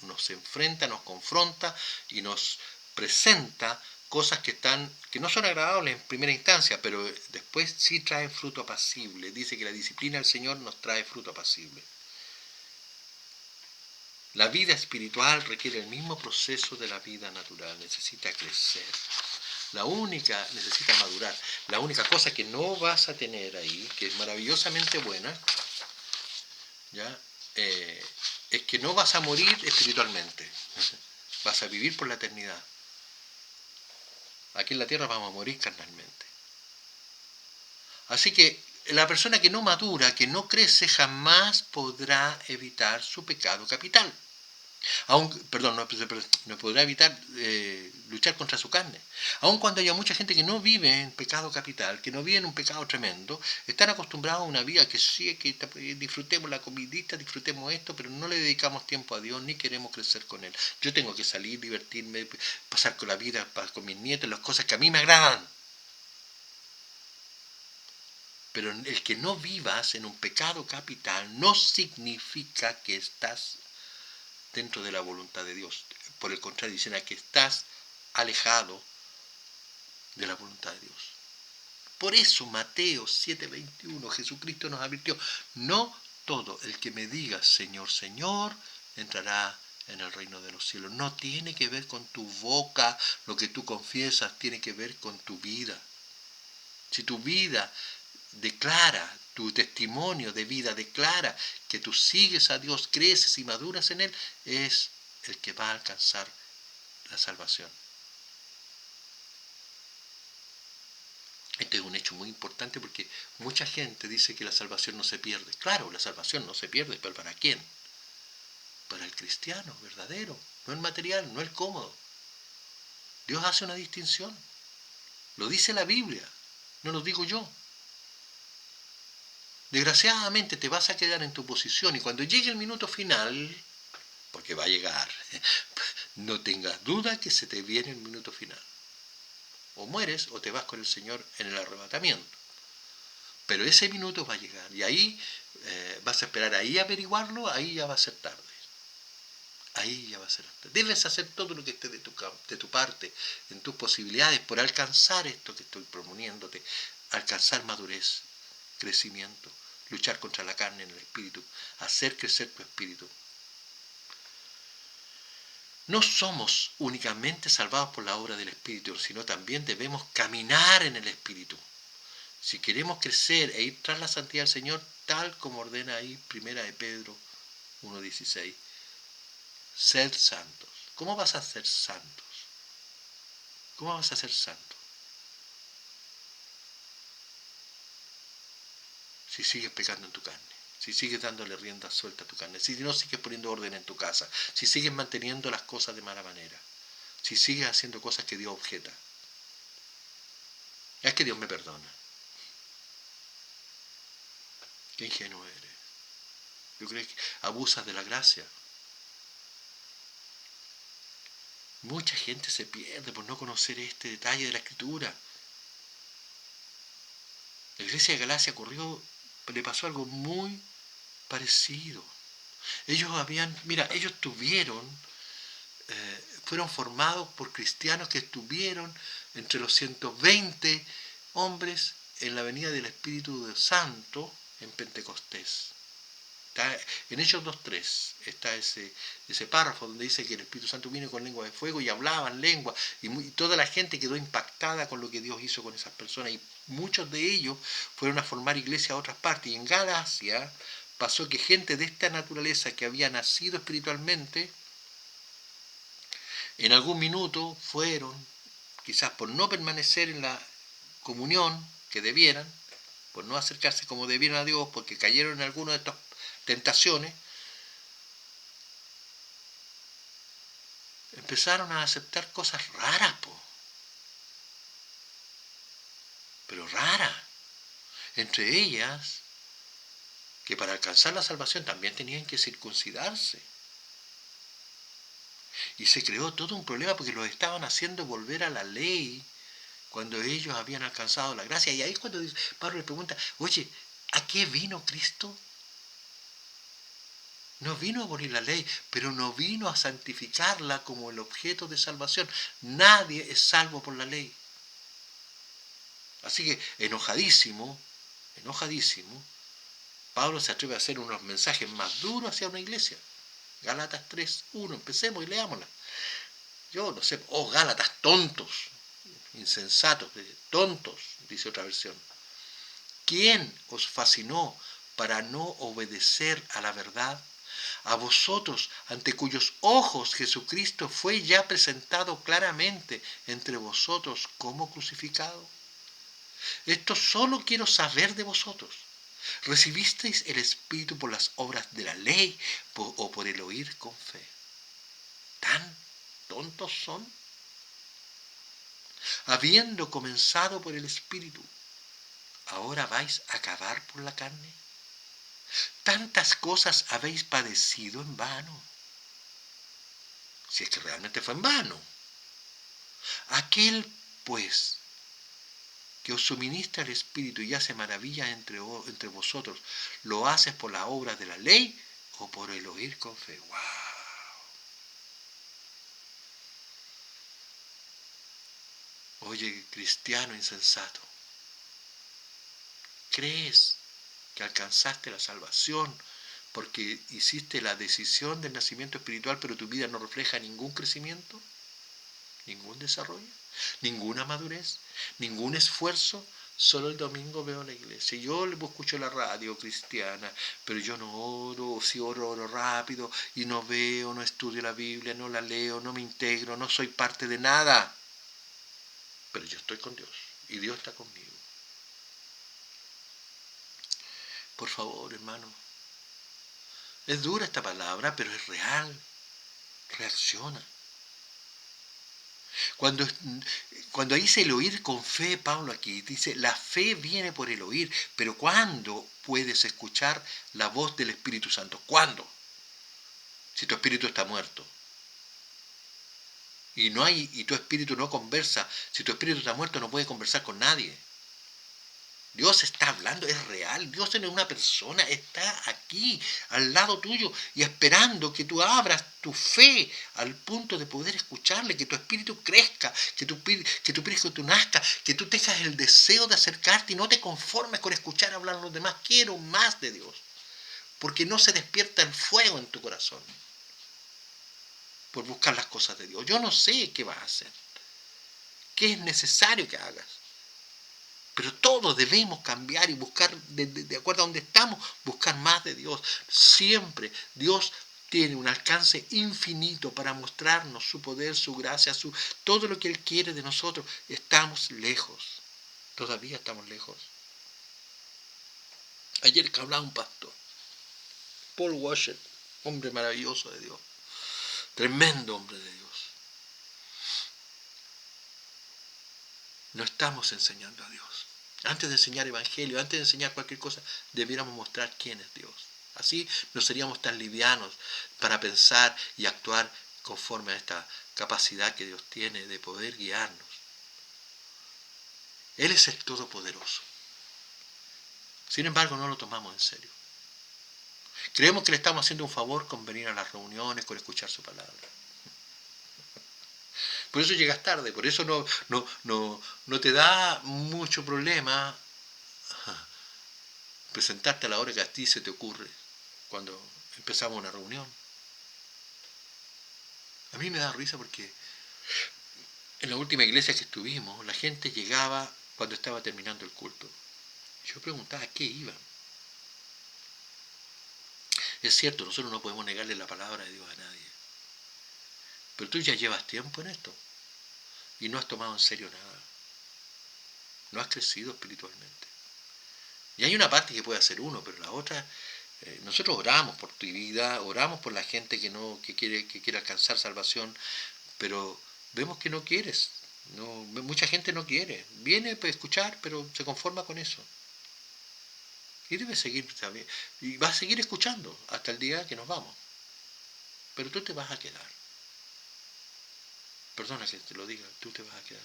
nos enfrenta, nos confronta y nos presenta cosas que no son agradables en primera instancia, pero después sí traen fruto apacible. Dice que la disciplina del Señor nos trae fruto apacible. La vida espiritual requiere el mismo proceso de la vida natural, necesita crecer. Necesita madurar. La única cosa que no vas a tener ahí, que es maravillosamente buena, ¿ya? Es que no vas a morir espiritualmente, vas a vivir por la eternidad. Aquí en la tierra vamos a morir carnalmente. Así que la persona que no madura, que no crece, jamás podrá evitar su pecado capital. No podrá evitar luchar contra su carne. Aun cuando haya mucha gente que no vive en pecado capital, que no vive en un pecado tremendo, están acostumbrados a una vida que sí, que disfrutemos la comidita, disfrutemos esto, pero no le dedicamos tiempo a Dios ni queremos crecer con Él. Yo tengo que salir, divertirme, pasar con la vida, con mis nietos, las cosas que a mí me agradan. Pero el que no vivas en un pecado capital no significa que estás dentro de la voluntad de Dios. Por el contrario, dicen que estás alejado de la voluntad de Dios. Por eso Mateo 7:21, Jesucristo nos advirtió, no todo el que me diga Señor, Señor, entrará en el reino de los cielos. No tiene que ver con tu boca, lo que tú confiesas, tiene que ver con tu vida. Si tu vida declara, tu testimonio de vida declara que tú sigues a Dios, creces y maduras en Él, es el que va a alcanzar la salvación. Este es un hecho muy importante porque mucha gente dice que la salvación no se pierde. Claro, la salvación no se pierde, pero ¿para quién? Para el cristiano verdadero, no el material, no el cómodo. Dios hace una distinción. Lo dice la Biblia, no lo digo yo. Desgraciadamente te vas a quedar en tu posición y cuando llegue el minuto final, porque va a llegar, no tengas duda que se te viene el minuto final. O mueres o te vas con el Señor en el arrebatamiento. Pero ese minuto va a llegar y ahí vas a esperar ahí averiguarlo, ahí ya va a ser tarde. Ahí ya va a ser tarde. Debes hacer todo lo que esté de tu parte, en tus posibilidades, por alcanzar esto que estoy proponiéndote, alcanzar madurez, crecimiento, luchar contra la carne en el espíritu, hacer crecer tu espíritu. No somos únicamente salvados por la obra del Espíritu, sino también debemos caminar en el Espíritu. Si queremos crecer e ir tras la santidad del Señor, tal como ordena ahí 1 de Pedro 1:16, sed santos. ¿Cómo vas a ser santos? ¿Cómo vas a ser santo? si sigues pecando en tu carne, si sigues dándole rienda suelta a tu carne, si no sigues poniendo orden en tu casa, si sigues manteniendo las cosas de mala manera, si sigues haciendo cosas que Dios objeta. Es que Dios me perdona. Qué ingenuo eres. Yo creo que abusas de la gracia. Mucha gente se pierde por no conocer este detalle de la Escritura. La iglesia de Galacia le pasó algo muy parecido. Ellos fueron formados por cristianos que estuvieron entre los 120 hombres en la venida del Espíritu Santo en Pentecostés. En Hechos 2.3 está ese párrafo donde dice que el Espíritu Santo vino con lengua de fuego y hablaban lengua, y toda la gente quedó impactada con lo que Dios hizo con esas personas, y muchos de ellos fueron a formar iglesias a otras partes. Y en Galacia pasó que gente de esta naturaleza que había nacido espiritualmente, en algún minuto fueron, quizás por no permanecer en la comunión que debieran, por no acercarse como debieran a Dios, porque cayeron en alguna de estas tentaciones, empezaron a aceptar cosas raras, pero raras. Entre ellas, que para alcanzar la salvación también tenían que circuncidarse. Y se creó todo un problema porque los estaban haciendo volver a la ley cuando ellos habían alcanzado la gracia. Y ahí es cuando Pablo le pregunta, oye, ¿a qué vino Cristo? No vino a abolir la ley, pero no vino a santificarla como el objeto de salvación. Nadie es salvo por la ley. Así que, enojadísimo, Pablo se atreve a hacer unos mensajes más duros hacia una iglesia. Gálatas 3:1, empecemos y leámosla. Yo no sé, Gálatas tontos, insensatos, tontos, dice otra versión. ¿Quién os fascinó para no obedecer a la verdad? A vosotros, ante cuyos ojos Jesucristo fue ya presentado claramente entre vosotros como crucificado. Esto solo quiero saber de vosotros. ¿Recibisteis el Espíritu por las obras de la ley o por el oír con fe? ¿Tan tontos son? Habiendo comenzado por el Espíritu, ¿ahora vais a acabar por la carne? Tantas cosas habéis padecido en vano. Si es que realmente fue en vano. Aquel, pues, que os suministra el Espíritu y hace maravillas entre vosotros, ¿lo haces por la obra de la ley o por el oír con fe? ¡Wow! Oye, cristiano insensato, ¿crees que alcanzaste la salvación porque hiciste la decisión del nacimiento espiritual, pero tu vida no refleja ningún crecimiento, ningún desarrollo, ninguna madurez, ningún esfuerzo? Solo el domingo veo la iglesia. Yo escucho la radio cristiana, pero yo no oro, si oro rápido y no veo, no estudio la Biblia, no la leo, no me integro, no soy parte de nada. Pero yo estoy con Dios y Dios está conmigo. Por favor, hermano. Es dura esta palabra, pero es real. Reacciona. Cuando dice el oír con fe, Pablo aquí dice, la fe viene por el oír, pero ¿cuándo puedes escuchar la voz del Espíritu Santo? ¿Cuándo? Si tu espíritu está muerto. Y tu espíritu no conversa. Si tu espíritu está muerto, no puede conversar con nadie. Dios está hablando, es real. Dios no es una persona, está aquí, al lado tuyo, y esperando que tú abras tu fe al punto de poder escucharle, que tu espíritu crezca, que tu espíritu nazca, que tú tengas el deseo de acercarte y no te conformes con escuchar hablar a los demás. Quiero más de Dios, porque no se despierta el fuego en tu corazón por buscar las cosas de Dios. Yo no sé qué vas a hacer, qué es necesario que hagas. Pero todos debemos cambiar y buscar, de acuerdo a donde estamos, buscar más de Dios. Siempre Dios tiene un alcance infinito para mostrarnos su poder, su gracia, todo lo que Él quiere de nosotros. Estamos lejos. Todavía estamos lejos. Ayer que hablaba un pastor, Paul Washer, hombre maravilloso de Dios, tremendo hombre de Dios. No estamos enseñando a Dios. Antes de enseñar evangelio, antes de enseñar cualquier cosa, debiéramos mostrar quién es Dios. Así no seríamos tan livianos para pensar y actuar conforme a esta capacidad que Dios tiene de poder guiarnos. Él es el Todopoderoso. Sin embargo, no lo tomamos en serio. Creemos que le estamos haciendo un favor con venir a las reuniones, con escuchar su palabra. Por eso llegas tarde, por eso no te da mucho problema presentarte a la hora que a ti se te ocurre cuando empezamos una reunión. A mí me da risa porque en la última iglesia que estuvimos, la gente llegaba cuando estaba terminando el culto. Yo preguntaba a qué iban. Es cierto, nosotros no podemos negarle la palabra de Dios a nadie. Pero tú ya llevas tiempo en esto y no has tomado en serio nada. No has crecido espiritualmente. Y hay una parte que puede hacer uno, pero la otra, nosotros oramos por tu vida, oramos por la gente que quiere alcanzar salvación, pero vemos que no quieres. No, mucha gente no quiere. Viene para escuchar, pero se conforma con eso. Y debe seguir también. Y va a seguir escuchando hasta el día que nos vamos. Pero tú te vas a quedar. Perdona que te lo diga, tú te vas a quedar.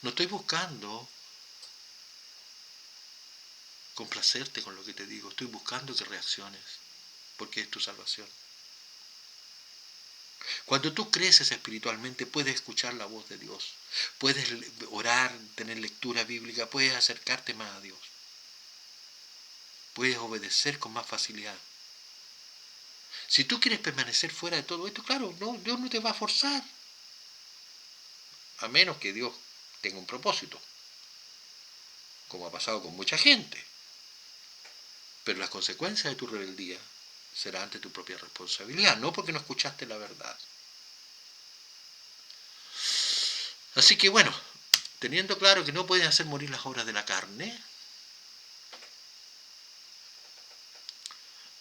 No estoy buscando complacerte con lo que te digo. Estoy buscando que reacciones. Porque es tu salvación. Cuando tú creces espiritualmente, puedes escuchar la voz de Dios. Puedes orar, tener lectura bíblica, puedes acercarte más a Dios. Puedes obedecer con más facilidad. Si tú quieres permanecer fuera de todo esto, claro, no, Dios no te va a forzar. A menos que Dios tenga un propósito. Como ha pasado con mucha gente. Pero las consecuencias de tu rebeldía serán ante tu propia responsabilidad, no porque no escuchaste la verdad. Así que bueno, teniendo claro que no pueden hacer morir las obras de la carne,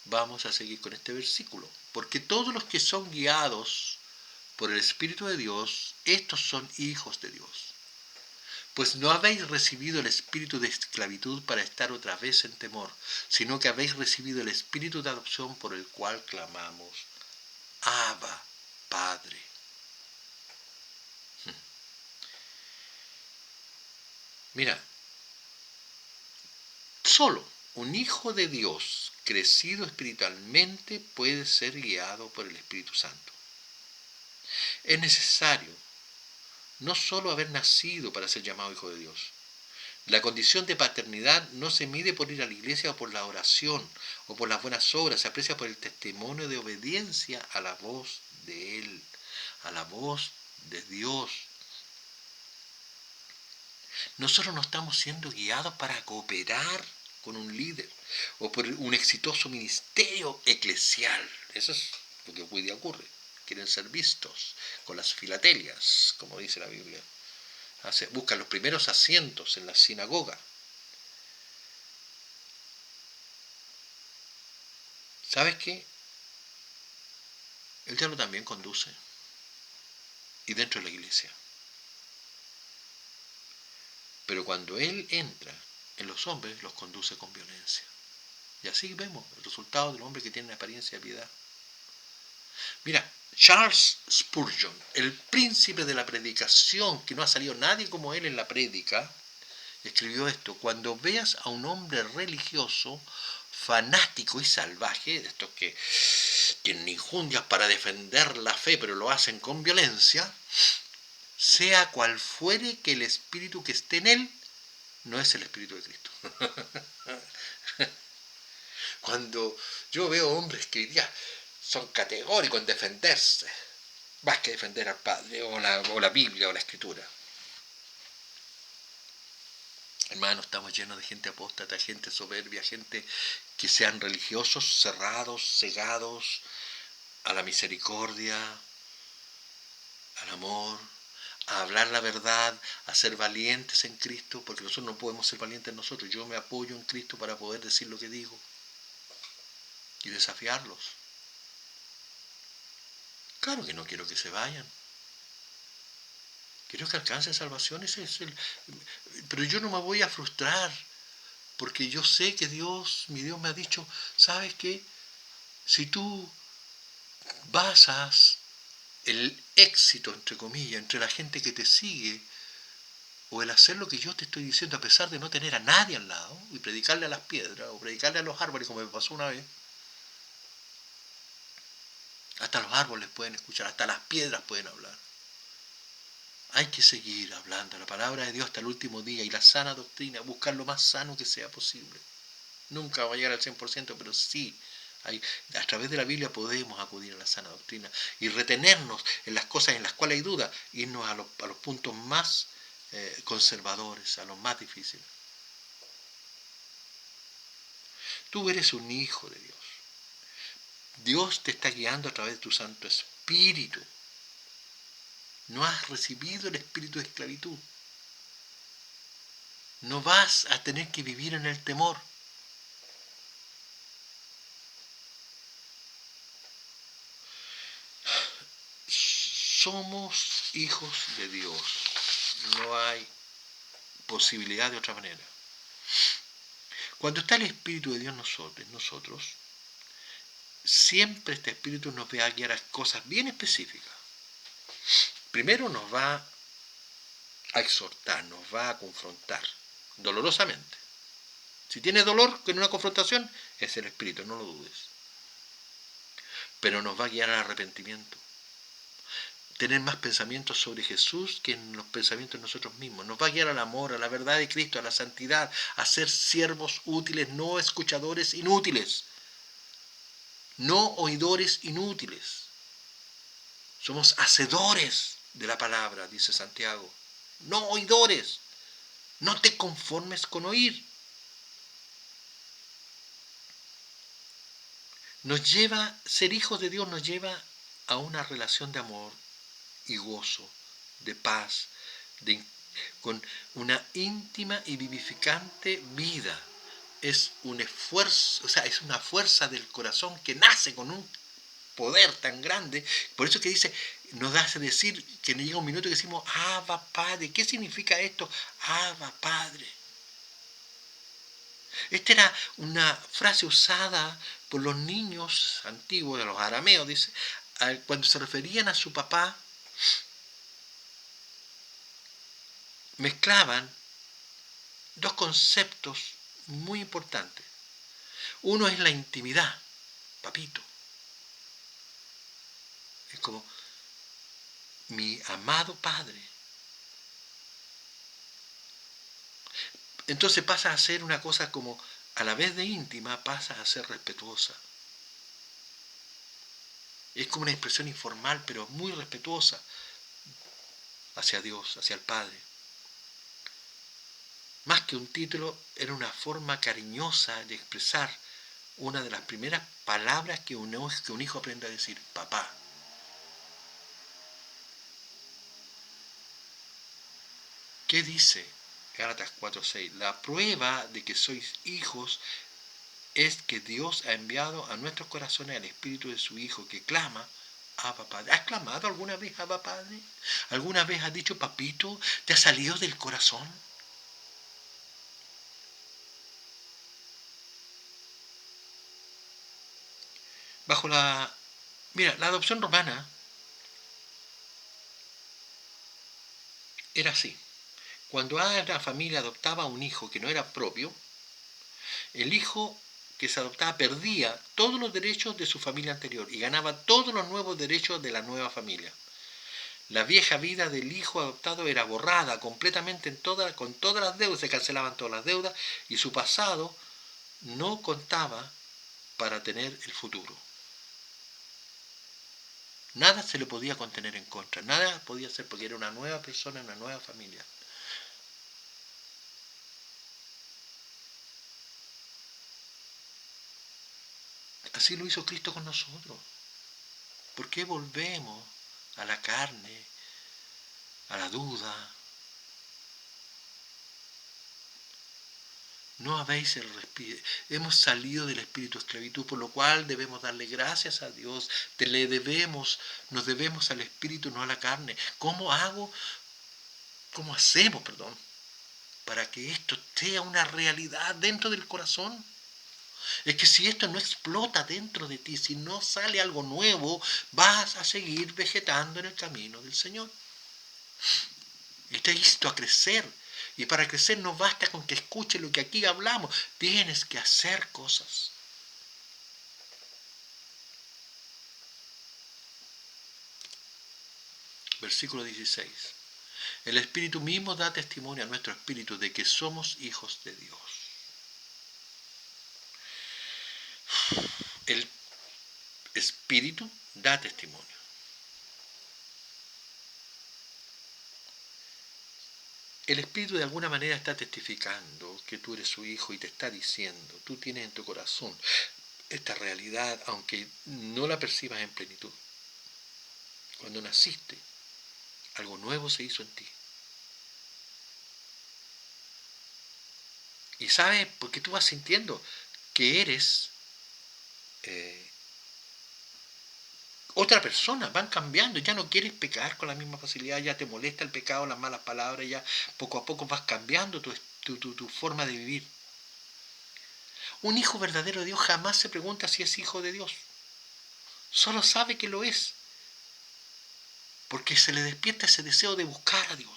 vamos a seguir con este versículo. Porque todos los que son guiados por el Espíritu de Dios, estos son hijos de Dios. Pues no habéis recibido el espíritu de esclavitud para estar otra vez en temor, sino que habéis recibido el espíritu de adopción por el cual clamamos, Abba, Padre. Mira, solo un hijo de Dios crecido espiritualmente puede ser guiado por el Espíritu Santo. Es necesario no solo haber nacido para ser llamado hijo de Dios. La condición de paternidad no se mide por ir a la iglesia o por la oración o por las buenas obras, se aprecia por el testimonio de obediencia a la voz de Él, a la voz de Dios. Nosotros no estamos siendo guiados para cooperar con un líder o por un exitoso ministerio eclesial. Eso es lo que hoy día ocurre. Quieren ser vistos con las filatelias, como dice la Biblia. Buscan los primeros asientos en la sinagoga. ¿Sabes qué? El diablo también conduce. Y dentro de la iglesia. Pero cuando él entra en los hombres, los conduce con violencia. Y así vemos el resultado del hombre que tiene una apariencia de piedad. Mira, Charles Spurgeon, el príncipe de la predicación, que no ha salido nadie como él en la prédica, escribió esto: cuando veas a un hombre religioso, fanático y salvaje, de estos que tienen injundias para defender la fe, pero lo hacen con violencia, sea cual fuere que el espíritu que esté en él, no es el espíritu de Cristo. Cuando yo veo hombres que hoy día son categóricos en defenderse, más que defender al Padre o la Biblia o la Escritura. Hermanos, estamos llenos de gente apóstata, gente soberbia, gente que sean religiosos, cerrados, cegados a la misericordia, al amor, a hablar la verdad, a ser valientes en Cristo, porque nosotros no podemos ser valientes nosotros. Yo me apoyo en Cristo para poder decir lo que digo. y desafiarlos. Claro que no quiero que se vayan. Quiero que alcancen salvación. Pero yo no me voy a frustrar, porque yo sé que mi Dios me ha dicho, ¿sabes qué? Si tú basas el éxito, entre comillas, entre la gente que te sigue, o el hacer lo que yo te estoy diciendo a pesar de no tener a nadie al lado, y predicarle a las piedras, o predicarle a los árboles, como me pasó una vez, hasta los árboles pueden escuchar, hasta las piedras pueden hablar. Hay que seguir hablando la palabra de Dios hasta el último día, y la sana doctrina, buscar lo más sano que sea posible. Nunca va a llegar al 100%, pero sí, a través de la Biblia podemos acudir a la sana doctrina y retenernos en las cosas en las cuales hay duda, irnos a los puntos más conservadores, a los más difíciles. Tú eres un hijo de Dios. Dios te está guiando a través de tu Santo Espíritu. No has recibido el espíritu de esclavitud. No vas a tener que vivir en el temor. Somos hijos de Dios. No hay posibilidad de otra manera. Cuando está el Espíritu de Dios en nosotros, siempre este Espíritu nos va a guiar a cosas bien específicas. Primero nos va a exhortar, nos va a confrontar, dolorosamente. Si tienes dolor en una confrontación, es el Espíritu, no lo dudes. Pero nos va a guiar al arrepentimiento. Tener más pensamientos sobre Jesús que en los pensamientos de nosotros mismos. Nos va a guiar al amor, a la verdad de Cristo, a la santidad, a ser siervos útiles, no escuchadores inútiles, no oidores inútiles. Somos hacedores de la palabra, dice Santiago, no oidores. No te conformes con oír. Ser hijos de Dios nos lleva a una relación de amor y gozo, de paz, con una íntima y vivificante vida. Es un esfuerzo, es una fuerza del corazón que nace con un poder tan grande. Por eso que nos hace decir que llega un minuto que decimos, Abba Padre. ¿Qué significa esto? Abba Padre. Esta era una frase usada por los niños antiguos, de los arameos, dice, cuando se referían a su papá, mezclaban dos conceptos muy importantes. Uno es la intimidad, papito. Es como mi amado padre. Entonces pasa a ser una cosa como, a la vez de íntima, pasa a ser respetuosa. Es como una expresión informal, pero muy respetuosa hacia Dios, hacia el Padre. Más que un título, era una forma cariñosa de expresar una de las primeras palabras que un hijo aprende a decir, papá. ¿Qué dice Gálatas 4:6? La prueba de que sois hijos es que Dios ha enviado a nuestros corazones el Espíritu de su Hijo que clama, Abba Padre. ¿Has clamado alguna vez, Abba Padre? ¿Alguna vez has dicho, papito? ¿Te ha salido del corazón? Mira, la adopción romana era así. Cuando una familia adoptaba a un hijo que no era propio, el hijo que se adoptaba perdía todos los derechos de su familia anterior y ganaba todos los nuevos derechos de la nueva familia. La vieja vida del hijo adoptado era borrada completamente con todas las deudas, se cancelaban todas las deudas y su pasado no contaba para tener el futuro. Nada se le podía contener en contra, nada podía ser porque era una nueva persona, una nueva familia. Así lo hizo Cristo con nosotros. ¿Por qué volvemos a la carne, a la duda? No habéis el respiro. Hemos salido del espíritu de esclavitud, por lo cual debemos darle gracias a Dios. Nos debemos al espíritu, no a la carne. ¿Cómo hacemos, para que esto sea una realidad dentro del corazón? Es que si esto no explota dentro de ti, si no sale algo nuevo, vas a seguir vegetando en el camino del Señor. Y te insto a crecer. Y para crecer no basta con que escuches lo que aquí hablamos. Tienes que hacer cosas. Versículo 16. El Espíritu mismo da testimonio a nuestro espíritu de que somos hijos de Dios. El Espíritu da testimonio. El Espíritu de alguna manera está testificando que tú eres su hijo y te está diciendo, tú tienes en tu corazón esta realidad, aunque no la percibas en plenitud. Cuando naciste, algo nuevo se hizo en ti. Y sabes, porque tú vas sintiendo que eres otra persona, van cambiando, ya no quieres pecar con la misma facilidad, ya te molesta el pecado, las malas palabras, ya poco a poco vas cambiando tu forma de vivir. Un hijo verdadero de Dios jamás se pregunta si es hijo de Dios, solo sabe que lo es, porque se le despierta ese deseo de buscar a Dios.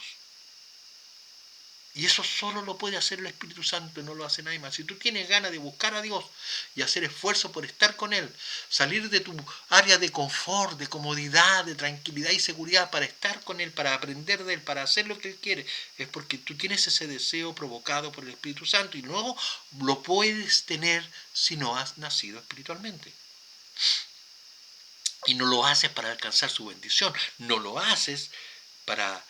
Y eso solo lo puede hacer el Espíritu Santo, no lo hace nadie más. Si tú tienes ganas de buscar a Dios y hacer esfuerzo por estar con Él, salir de tu área de confort, de comodidad, de tranquilidad y seguridad para estar con Él, para aprender de Él, para hacer lo que Él quiere, es porque tú tienes ese deseo provocado por el Espíritu Santo y no lo puedes tener si no has nacido espiritualmente. Y no lo haces para alcanzar su bendición, no lo haces para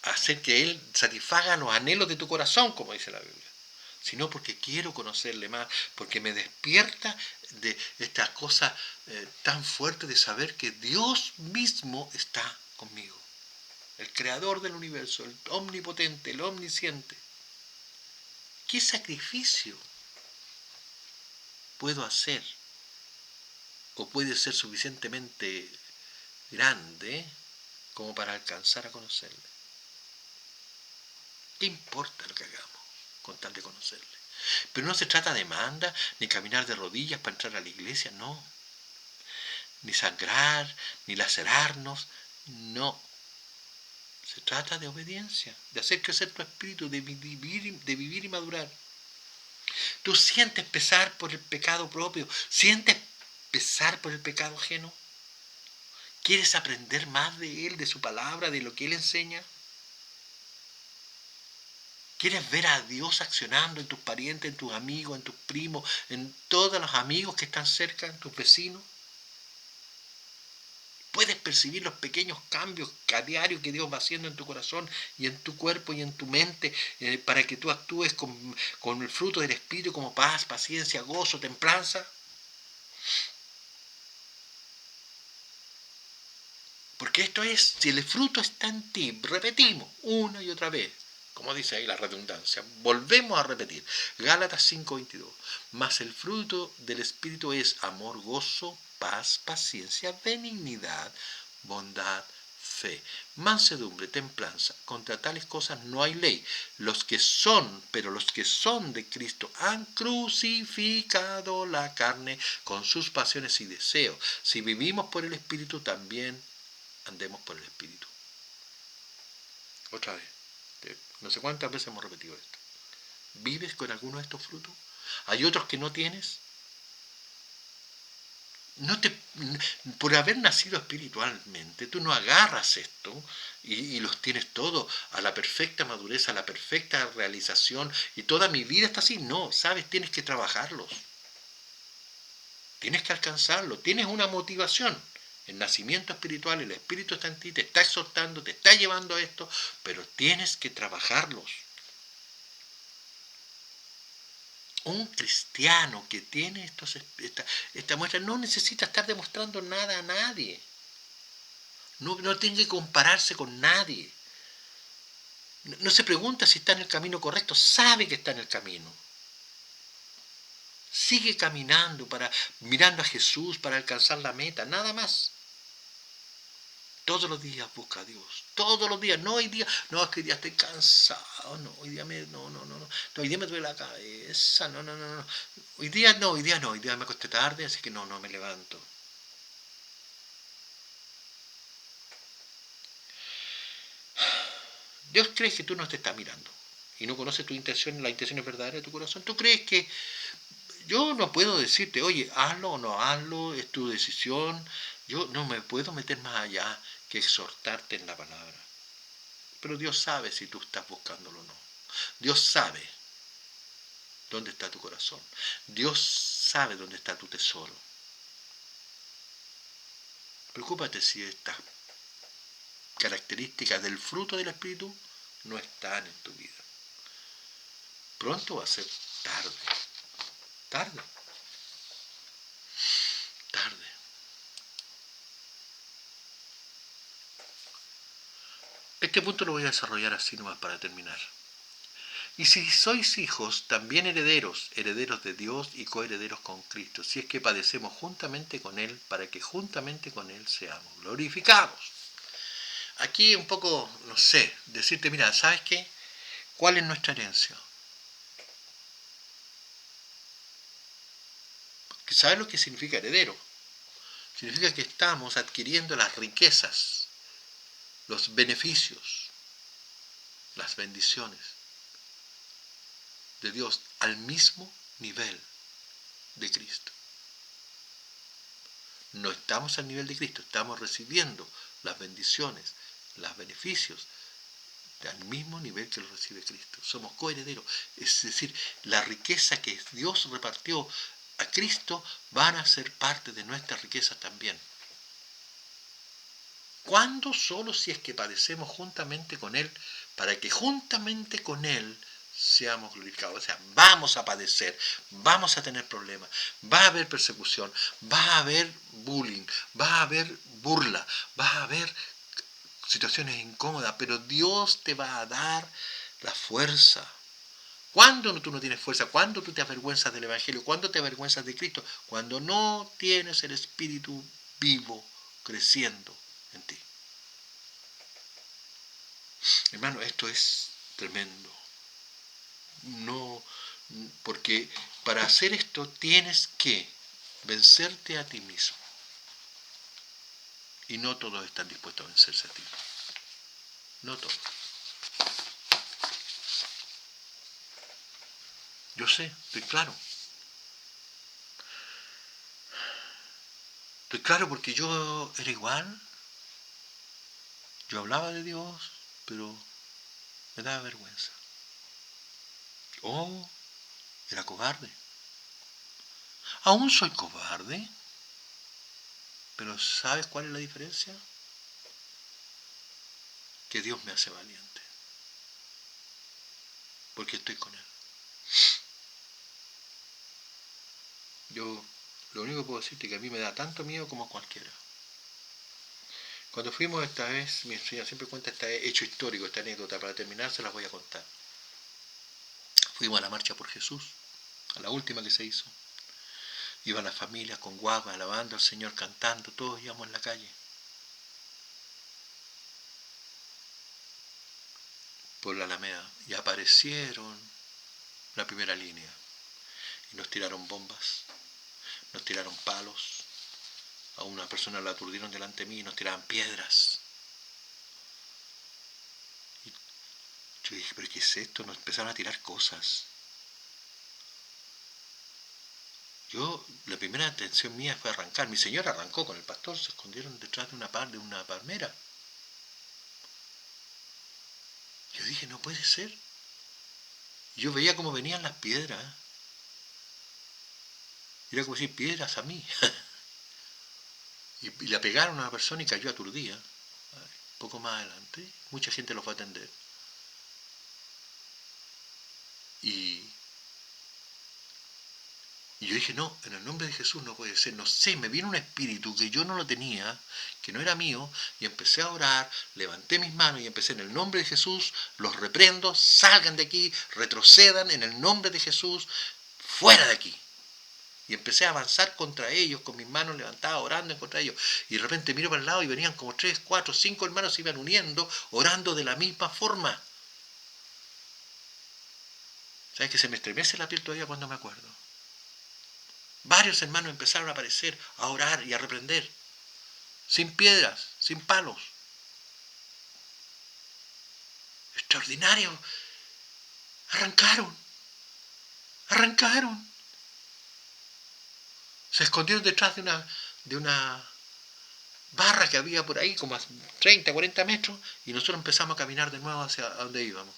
hacer que Él satisfaga los anhelos de tu corazón, como dice la Biblia, sino porque quiero conocerle más, porque me despierta de esta cosa tan fuerte de saber que Dios mismo está conmigo, el creador del universo, el omnipotente, el omnisciente. ¿Qué sacrificio puedo hacer o puede ser suficientemente grande como para alcanzar a conocerle? ¿Qué importa lo que hagamos con tal de conocerle? Pero no se trata de manda, ni caminar de rodillas para entrar a la iglesia, no. Ni sangrar, ni lacerarnos, no. Se trata de obediencia, de hacer crecer tu espíritu, de vivir y madurar. ¿Tú sientes pesar por el pecado propio? ¿Sientes pesar por el pecado ajeno? ¿Quieres aprender más de Él, de su palabra, de lo que Él enseña? ¿Quieres ver a Dios accionando en tus parientes, en tus amigos, en tus primos, en todos los amigos que están cerca, en tus vecinos? Puedes percibir los pequeños cambios a diario que Dios va haciendo en tu corazón y en tu cuerpo y en tu mente para que tú actúes con el fruto del Espíritu como paz, paciencia, gozo, templanza. Porque esto es, si el fruto está en ti, repetimos una y otra vez, como dice ahí la redundancia, volvemos a repetir, Gálatas 5:22, mas el fruto del Espíritu es amor, gozo, paz, paciencia, benignidad, bondad, fe, mansedumbre, templanza. Contra tales cosas no hay ley. Los que son de Cristo han crucificado la carne con sus pasiones y deseos. Si vivimos por el Espíritu, también andemos por el Espíritu. Otra vez, no sé cuántas veces hemos repetido esto. ¿Vives con alguno de estos frutos? ¿Hay otros que no tienes? Por haber nacido espiritualmente, tú no agarras esto y los tienes todos a la perfecta madurez, a la perfecta realización y toda mi vida está así. No, sabes, tienes que trabajarlos. Tienes que alcanzarlo. Tienes una motivación. El nacimiento espiritual, el Espíritu está en ti, te está exhortando, te está llevando a esto, pero tienes que trabajarlos. Un cristiano que tiene esta muestra no necesita estar demostrando nada a nadie. No tiene que compararse con nadie. No se pregunta si está en el camino correcto, sabe que está en el camino. Sigue caminando mirando a Jesús para alcanzar la meta, nada más. Todos los días busca a Dios, todos los días, no hoy día, no, es que hoy día estoy cansado, no, hoy día no, hoy día me duele la cabeza, no, hoy día no, hoy día me acosté tarde, así que no me levanto. Dios cree que tú no te estás mirando y no conoces tu intención, la intención es verdadera de tu corazón. Tú crees que yo no puedo decirte, oye, hazlo o no hazlo, es tu decisión. Yo no me puedo meter más allá que exhortarte en la palabra. Pero Dios sabe si tú estás buscándolo o no. Dios sabe dónde está tu corazón. Dios sabe dónde está tu tesoro. Preocúpate si estas características del fruto del Espíritu no están en tu vida. Pronto va a ser tarde. Tarde. Este punto lo voy a desarrollar así nomás para terminar. Y si sois hijos, también herederos, herederos de Dios y coherederos con Cristo, si es que padecemos juntamente con Él, para que juntamente con Él seamos glorificados. Aquí un poco, no sé, decirte, mira, ¿sabes qué? ¿Cuál es nuestra herencia? ¿Sabes lo que significa heredero? Significa que estamos adquiriendo las riquezas, los beneficios, las bendiciones de Dios al mismo nivel de Cristo. No estamos al nivel de Cristo, estamos recibiendo las bendiciones, los beneficios al mismo nivel que lo recibe Cristo. Somos coherederos, es decir, la riqueza que Dios repartió a Cristo van a ser parte de nuestras riquezas también. ¿Cuándo? Solo si es que padecemos juntamente con Él, para que juntamente con Él seamos glorificados. O sea, vamos a padecer, vamos a tener problemas, va a haber persecución, va a haber bullying, va a haber burla, va a haber situaciones incómodas, pero Dios te va a dar la fuerza. ¿Cuándo tú no tienes fuerza? ¿Cuándo tú te avergüenzas del Evangelio? ¿Cuándo te avergüenzas de Cristo? Cuando no tienes el Espíritu vivo creciendo en ti. Hermano, esto es tremendo. No, porque para hacer esto tienes que vencerte a ti mismo. Y no todos están dispuestos a vencerse a ti. No todos. Yo sé, estoy claro. Estoy claro porque yo era igual. Yo hablaba de Dios, pero me daba vergüenza. Oh, era cobarde. Aún soy cobarde. Pero ¿sabes cuál es la diferencia? Que Dios me hace valiente. Porque estoy con Él. Yo lo único que puedo decirte es que a mí me da tanto miedo como a cualquiera. Cuando fuimos esta vez, mi señora siempre cuenta este hecho histórico, esta anécdota, para terminar se las voy a contar. Fuimos a la marcha por Jesús, a la última que se hizo. Iban las familias con guaguas, alabando al Señor, cantando, todos íbamos en la calle. Por la Alameda. Y aparecieron la primera línea. Y nos tiraron bombas, nos tiraron palos. A una persona la aturdieron delante de mí y nos tiraban piedras. Y yo dije, ¿pero qué es esto? Nos empezaron a tirar cosas. La primera intención mía fue arrancar. Mi señora arrancó con el pastor, se escondieron detrás de una palmera. Yo dije, no puede ser. Yo veía cómo venían las piedras. Era como decir, piedras a mí. y la pegaron a una persona y cayó aturdida. Poco más adelante, mucha gente lo fue a atender. Y Y yo dije, no, en el nombre de Jesús no puede ser. No sé, me vino un espíritu que yo no lo tenía, que no era mío, y empecé a orar, levanté mis manos y empecé en el nombre de Jesús, los reprendo, salgan de aquí, retrocedan en el nombre de Jesús, fuera de aquí. Y empecé a avanzar contra ellos, con mis manos levantadas, orando en contra de ellos. Y de repente miro para el lado y venían como 3, 4, 5 hermanos se iban uniendo, orando de la misma forma. ¿Sabes que se me estremece la piel todavía cuando me acuerdo? Varios hermanos empezaron a aparecer, a orar y a reprender. Sin piedras, sin palos. Extraordinario. Arrancaron. Arrancaron. Se escondieron detrás de una barra que había por ahí, como a 30, 40 metros, y nosotros empezamos a caminar de nuevo hacia donde íbamos.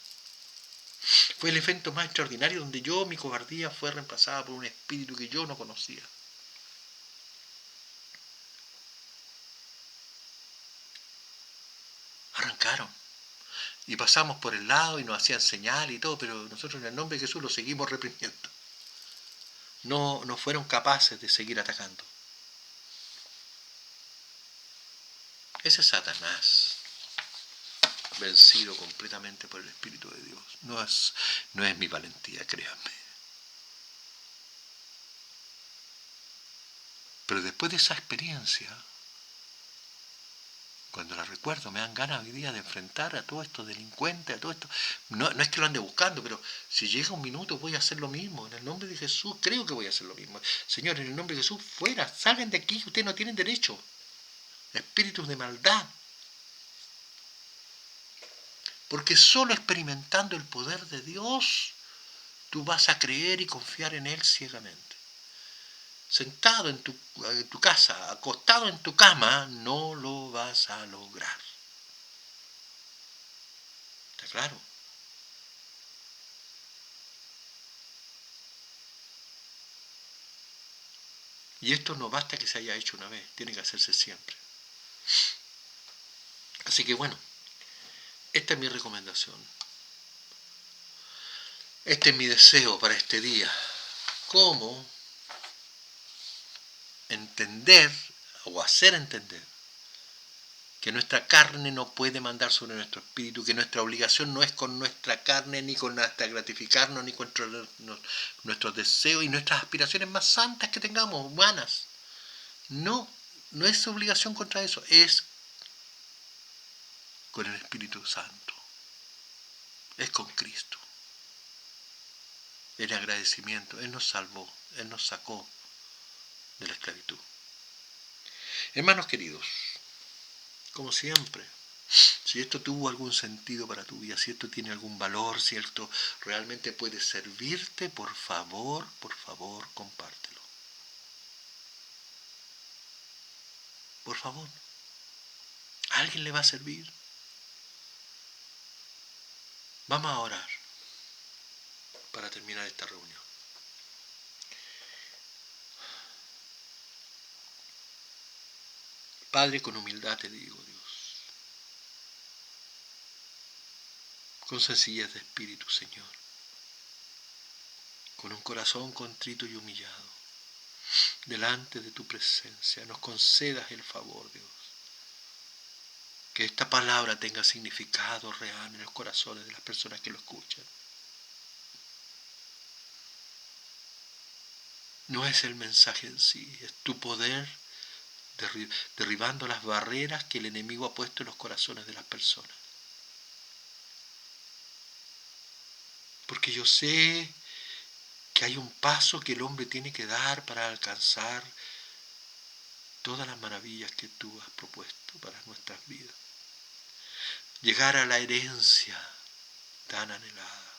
Fue el evento más extraordinario donde mi cobardía fue reemplazada por un espíritu que yo no conocía. Arrancaron. Y pasamos por el lado y nos hacían señal y todo, pero nosotros en el nombre de Jesús los seguimos reprimiendo. No fueron capaces de seguir atacando. Ese es Satanás, vencido completamente por el Espíritu de Dios. No es mi valentía, créanme. Pero después de esa experiencia, cuando la recuerdo, me dan ganas hoy día de enfrentar a todos estos delincuentes, a todo esto. No es que lo ande buscando, pero si llega un minuto voy a hacer lo mismo. En el nombre de Jesús creo que voy a hacer lo mismo. Señor, en el nombre de Jesús, fuera, salgan de aquí, ustedes no tienen derecho. Espíritus de maldad. Porque solo experimentando el poder de Dios, tú vas a creer y confiar en Él ciegamente. Sentado en tu casa, acostado en tu cama, no lo vas a lograr. ¿Está claro? Y esto no basta que se haya hecho una vez, tiene que hacerse siempre. Así que bueno, esta es mi recomendación. Este es mi deseo para este día. ¿Cómo entender o hacer entender que nuestra carne no puede mandar sobre nuestro espíritu, que nuestra obligación no es con nuestra carne, ni con hasta gratificarnos, ni con nuestros deseos y nuestras aspiraciones más santas que tengamos, humanas? No es obligación contra eso, es con el Espíritu Santo, es con Cristo. En agradecimiento, Él nos salvó, Él nos sacó de la esclavitud. Hermanos queridos, como siempre, si esto tuvo algún sentido para tu vida, si esto tiene algún valor, si esto realmente puede servirte, por favor, compártelo. Por favor. ¿A alguien le va a servir? Vamos a orar para terminar esta reunión. Padre, con humildad te digo, Dios, con sencillez de espíritu, Señor, con un corazón contrito y humillado, delante de tu presencia, nos concedas el favor, Dios, que esta palabra tenga significado real en los corazones de las personas que lo escuchan. No es el mensaje en sí, es tu poder derribando las barreras que el enemigo ha puesto en los corazones de las personas. Porque yo sé que hay un paso que el hombre tiene que dar para alcanzar todas las maravillas que tú has propuesto para nuestras vidas. Llegar a la herencia tan anhelada.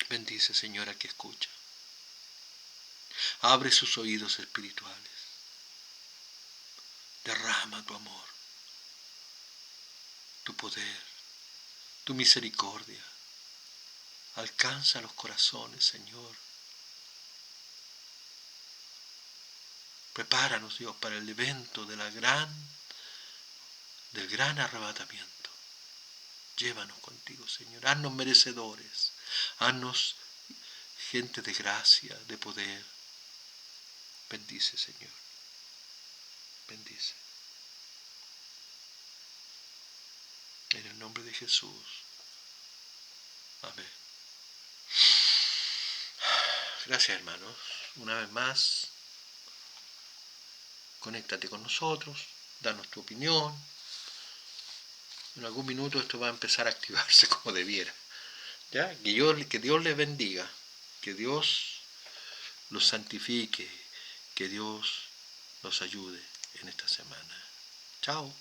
Bendice, Señora, que escucha. Abre sus oídos espirituales. Derrama tu amor, tu poder, tu misericordia. Alcanza los corazones, Señor. Prepáranos, Dios, para el evento del gran arrebatamiento. Llévanos contigo, Señor. Haznos merecedores Haznos gente de gracia, de poder. Bendice, Señor. Bendice. En el nombre de Jesús. Amén. Gracias, hermanos. Una vez más, conéctate con nosotros, danos tu opinión. En algún minuto esto va a empezar a activarse como debiera. ¿Ya? Que Dios les bendiga, que Dios los santifique, que Dios los ayude en esta semana. Chao.